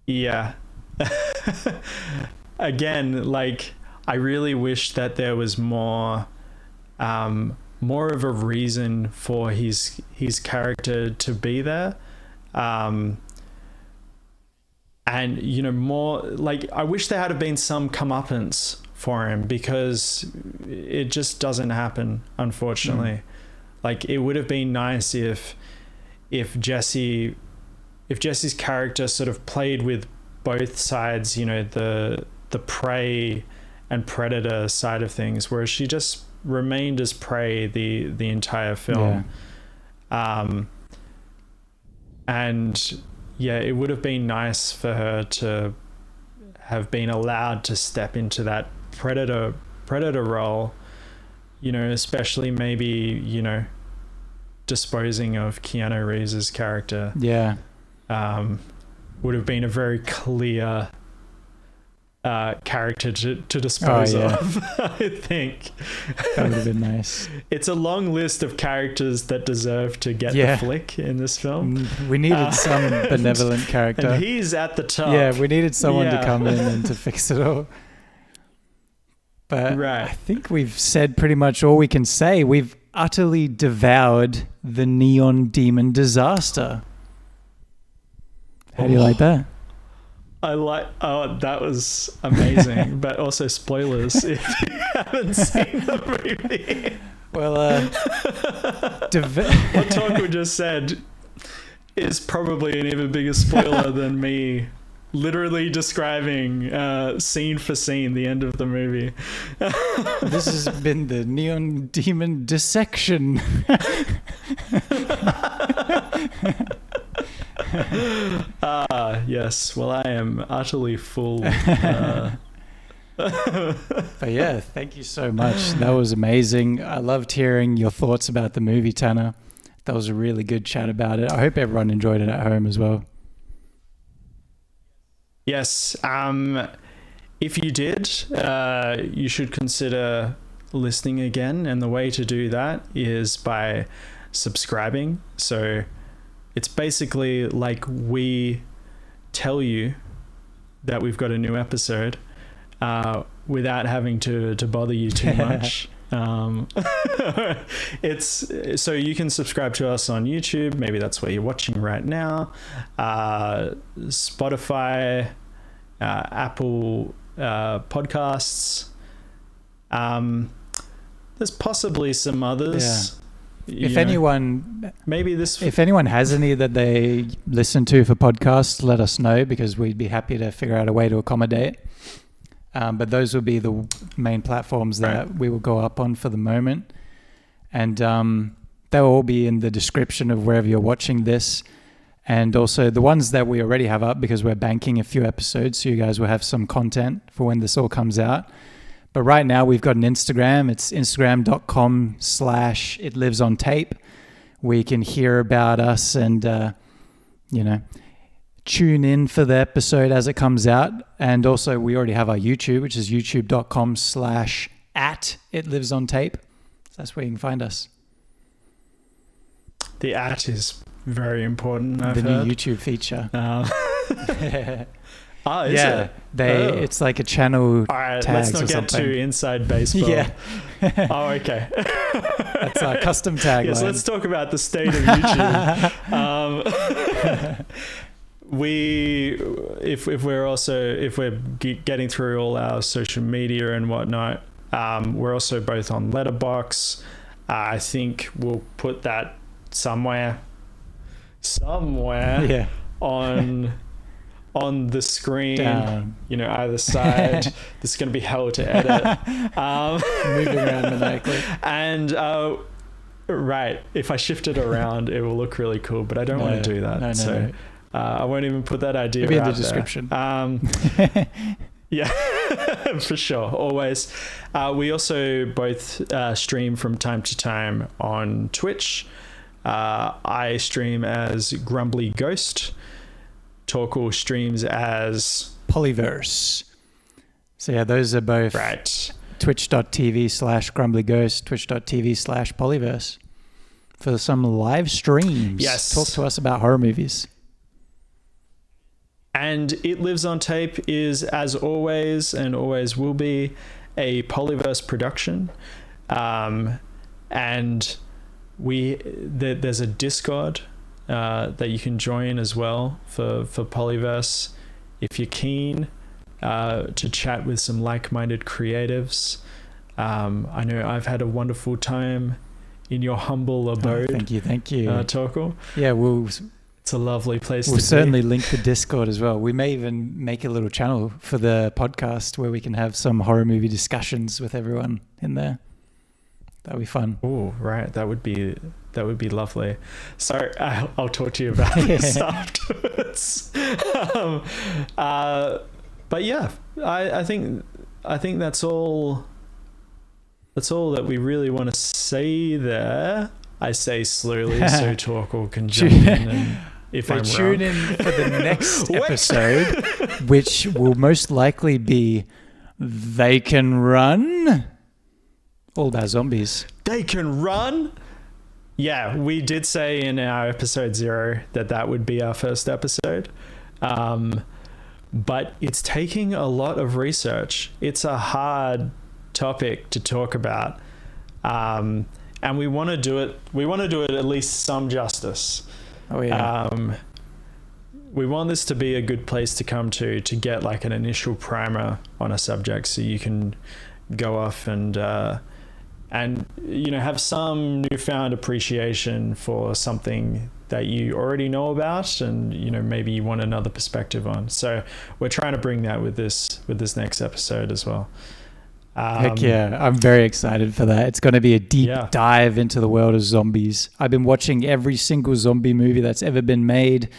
yeah, again, like, I really wish that there was more of a reason for his character to be there. And more like, I wish there had been some comeuppance for him, because it just doesn't happen, unfortunately. Like, it would have been nice if Jesse's character sort of played with both sides, the prey and predator side of things, whereas she just remained as prey the entire film. And yeah, it would have been nice for her to have been allowed to step into that predator role, especially maybe, disposing of Keanu Reeves' character. Yeah. Would have been a very clear character to dispose of, I think. That would have been nice. It's a long list of characters that deserve to get the flick in this film. We needed some benevolent character. And he's at the top. Yeah, we needed someone to come in and to fix it all. But I think we've said pretty much all we can say. We've utterly devoured the neon demon disaster. How do you like that? That was amazing. But also spoilers if you haven't seen the movie. Well, what Torkel just said is probably an even bigger spoiler than me literally describing scene for scene the end of the movie. This has been the neon demon dissection. Yes. Well, I am utterly full. But yeah, thank you so much. That was amazing. I loved hearing your thoughts about the movie, Tanner. That was a really good chat about it. I hope everyone enjoyed it at home as well. Yes. If you did, you should consider listening again. And the way to do that is by subscribing. So it's basically like we tell you that we've got a new episode without having to bother you too much. It's so you can subscribe to us on YouTube. Maybe that's where you're watching right now. Spotify, Apple Podcasts. There's possibly some others. Yeah. If anyone has any that they listen to for podcasts, let us know, because we'd be happy to figure out a way to accommodate. But those will be the main platforms that we will go up on for the moment. And they'll all be in the description of wherever you're watching this. And also the ones that we already have up, because we're banking a few episodes, so you guys will have some content for when this all comes out. But right now we've got an Instagram. It's instagram.com/itlivesontape, where you can hear about us and, tune in for the episode as it comes out. And also we already have our YouTube, which is youtube.com/@itlivesontape. So that's where you can find us. The @ is very important. I've the heard. New YouTube feature. Is it? It's like a channel Alright, tags let's not or get something. too inside baseball. Yeah. Oh, okay. That's our custom tagline. Yes, let's talk about the state of YouTube. If we're getting through all our social media and whatnot, we're also both on Letterboxd. I think we'll put that somewhere Yeah. on on the screen, Down. Either side. This is going to be hell to edit. Moving around maniacally. And right, if I shift it around, it will look really cool, but I don't want to do that. No. I won't even put that idea Maybe in out the description. Yeah, for sure. Always. We also both stream from time to time on Twitch. I stream as Grumbly Ghost. Torkel streams as Polyverse. So yeah, those are both right. twitch.tv/grumblyghost, twitch.tv/polyverse for some live streams. Yes. Talk to us about horror movies. And It Lives on Tape is, as always, and always will be, a Polyverse production. And there's a Discord that you can join as well for Polyverse if you're keen to chat with some like-minded creatives. I know I've had a wonderful time in your humble abode. Thank you. Torkel. Yeah, It's a lovely place we'll to certainly be. link the Discord as well. We may even make a little channel for the podcast where we can have some horror movie discussions with everyone in there. That'd be fun. Oh, right. That would be lovely. So I'll talk to you about this afterwards. But yeah, I think that's all. That's all that we really want to say there. I say slowly so Torkel can jump in and if I'm wrong. Tune in for the next episode, which will most likely be They Can Run. All about zombies. They can run? Yeah, we did say in our episode 0 that would be our first episode. But it's taking a lot of research. It's a hard topic to talk about. And we want to do it. We want to do it at least some justice. Oh yeah. We want this to be a good place to come to get like an initial primer on a subject, so you can go off and have some newfound appreciation for something that you already know about, and maybe you want another perspective on. So we're trying to bring that with this next episode as well. Heck yeah, I'm very excited for that. It's going to be a deep dive into the world of zombies. I've been watching every single zombie movie that's ever been made.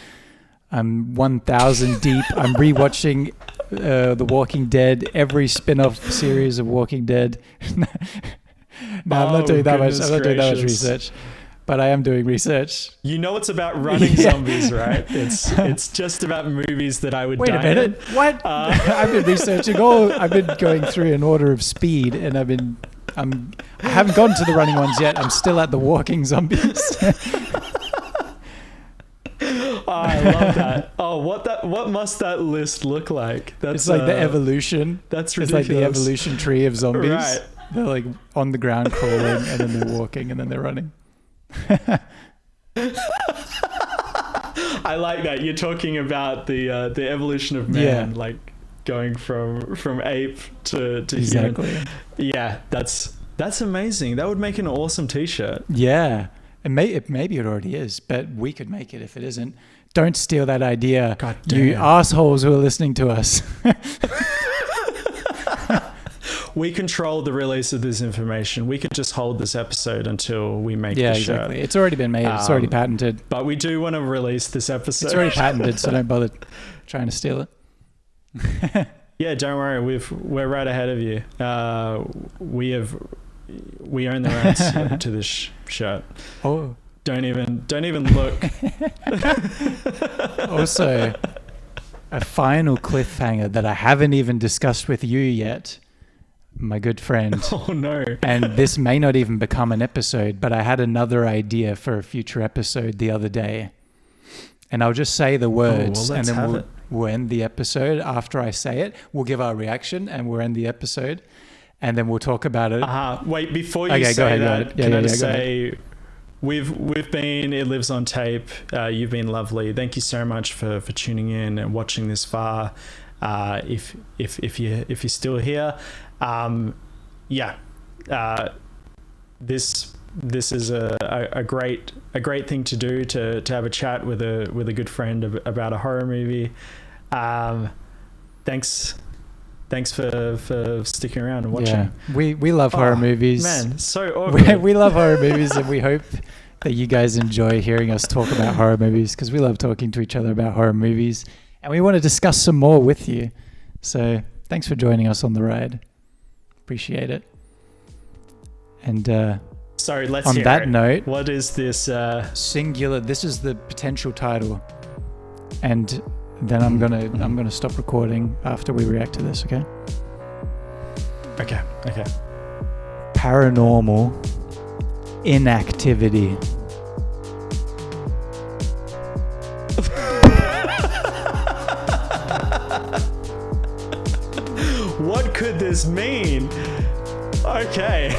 I'm 1,000 deep. I'm rewatching The Walking Dead, every spin-off series of Walking Dead. No, I'm not doing that much. I'm not doing that much research, but I am doing research. It's about running zombies, right? It's just about movies that I would. Wait a minute, what? I've been researching I've been going through an order of speed, and I haven't gotten to the running ones yet. I'm still at the walking zombies. I love that. Oh, what must that list look like? It's like the evolution. That's ridiculous. It's like the evolution tree of zombies. Right. They're like on the ground crawling, and then they're walking, and then they're running. I like that. You're talking about the evolution of man, like going from ape to exactly. human. Yeah, that's amazing. That would make an awesome T-shirt. Yeah, maybe it already is, but we could make it if it isn't. Don't steal that idea, God damn. you assholes who are listening to us. We control the release of this information. We could just hold this episode until we make the shirt. Exactly. It's already been made. It's already patented. But we do want to release this episode. It's already patented, so don't bother trying to steal it. Yeah, don't worry. We're right ahead of you. We own the rights to this shirt. Oh, don't even look. Also, a final cliffhanger that I haven't even discussed with you yet, my good friend. Oh no. And this may not even become an episode, but I had another idea for a future episode the other day. And I'll just say the words, and then we'll end the episode after I say it. We'll give our reaction and we'll end the episode, and then we'll talk about it. Wait, before you say that, can I just say we've been It Lives on Tape. You've been lovely. Thank you so much for tuning in and watching this far. If you're still here, this is a great thing to do, to have a chat with a good friend about a horror movie. Thanks for sticking around and watching. Yeah, we love horror movies. Man, so awkward. we love horror movies, and we hope that you guys enjoy hearing us talk about horror movies, because we love talking to each other about horror movies, and we want to discuss some more with you. So thanks for joining us on the ride. Appreciate it. And Sorry, let's on hear that it. note, What is this? singular. This is the potential title, and then I'm gonna stop recording after we react to this. Okay. Okay. Paranormal inactivity. What could this mean? Okay.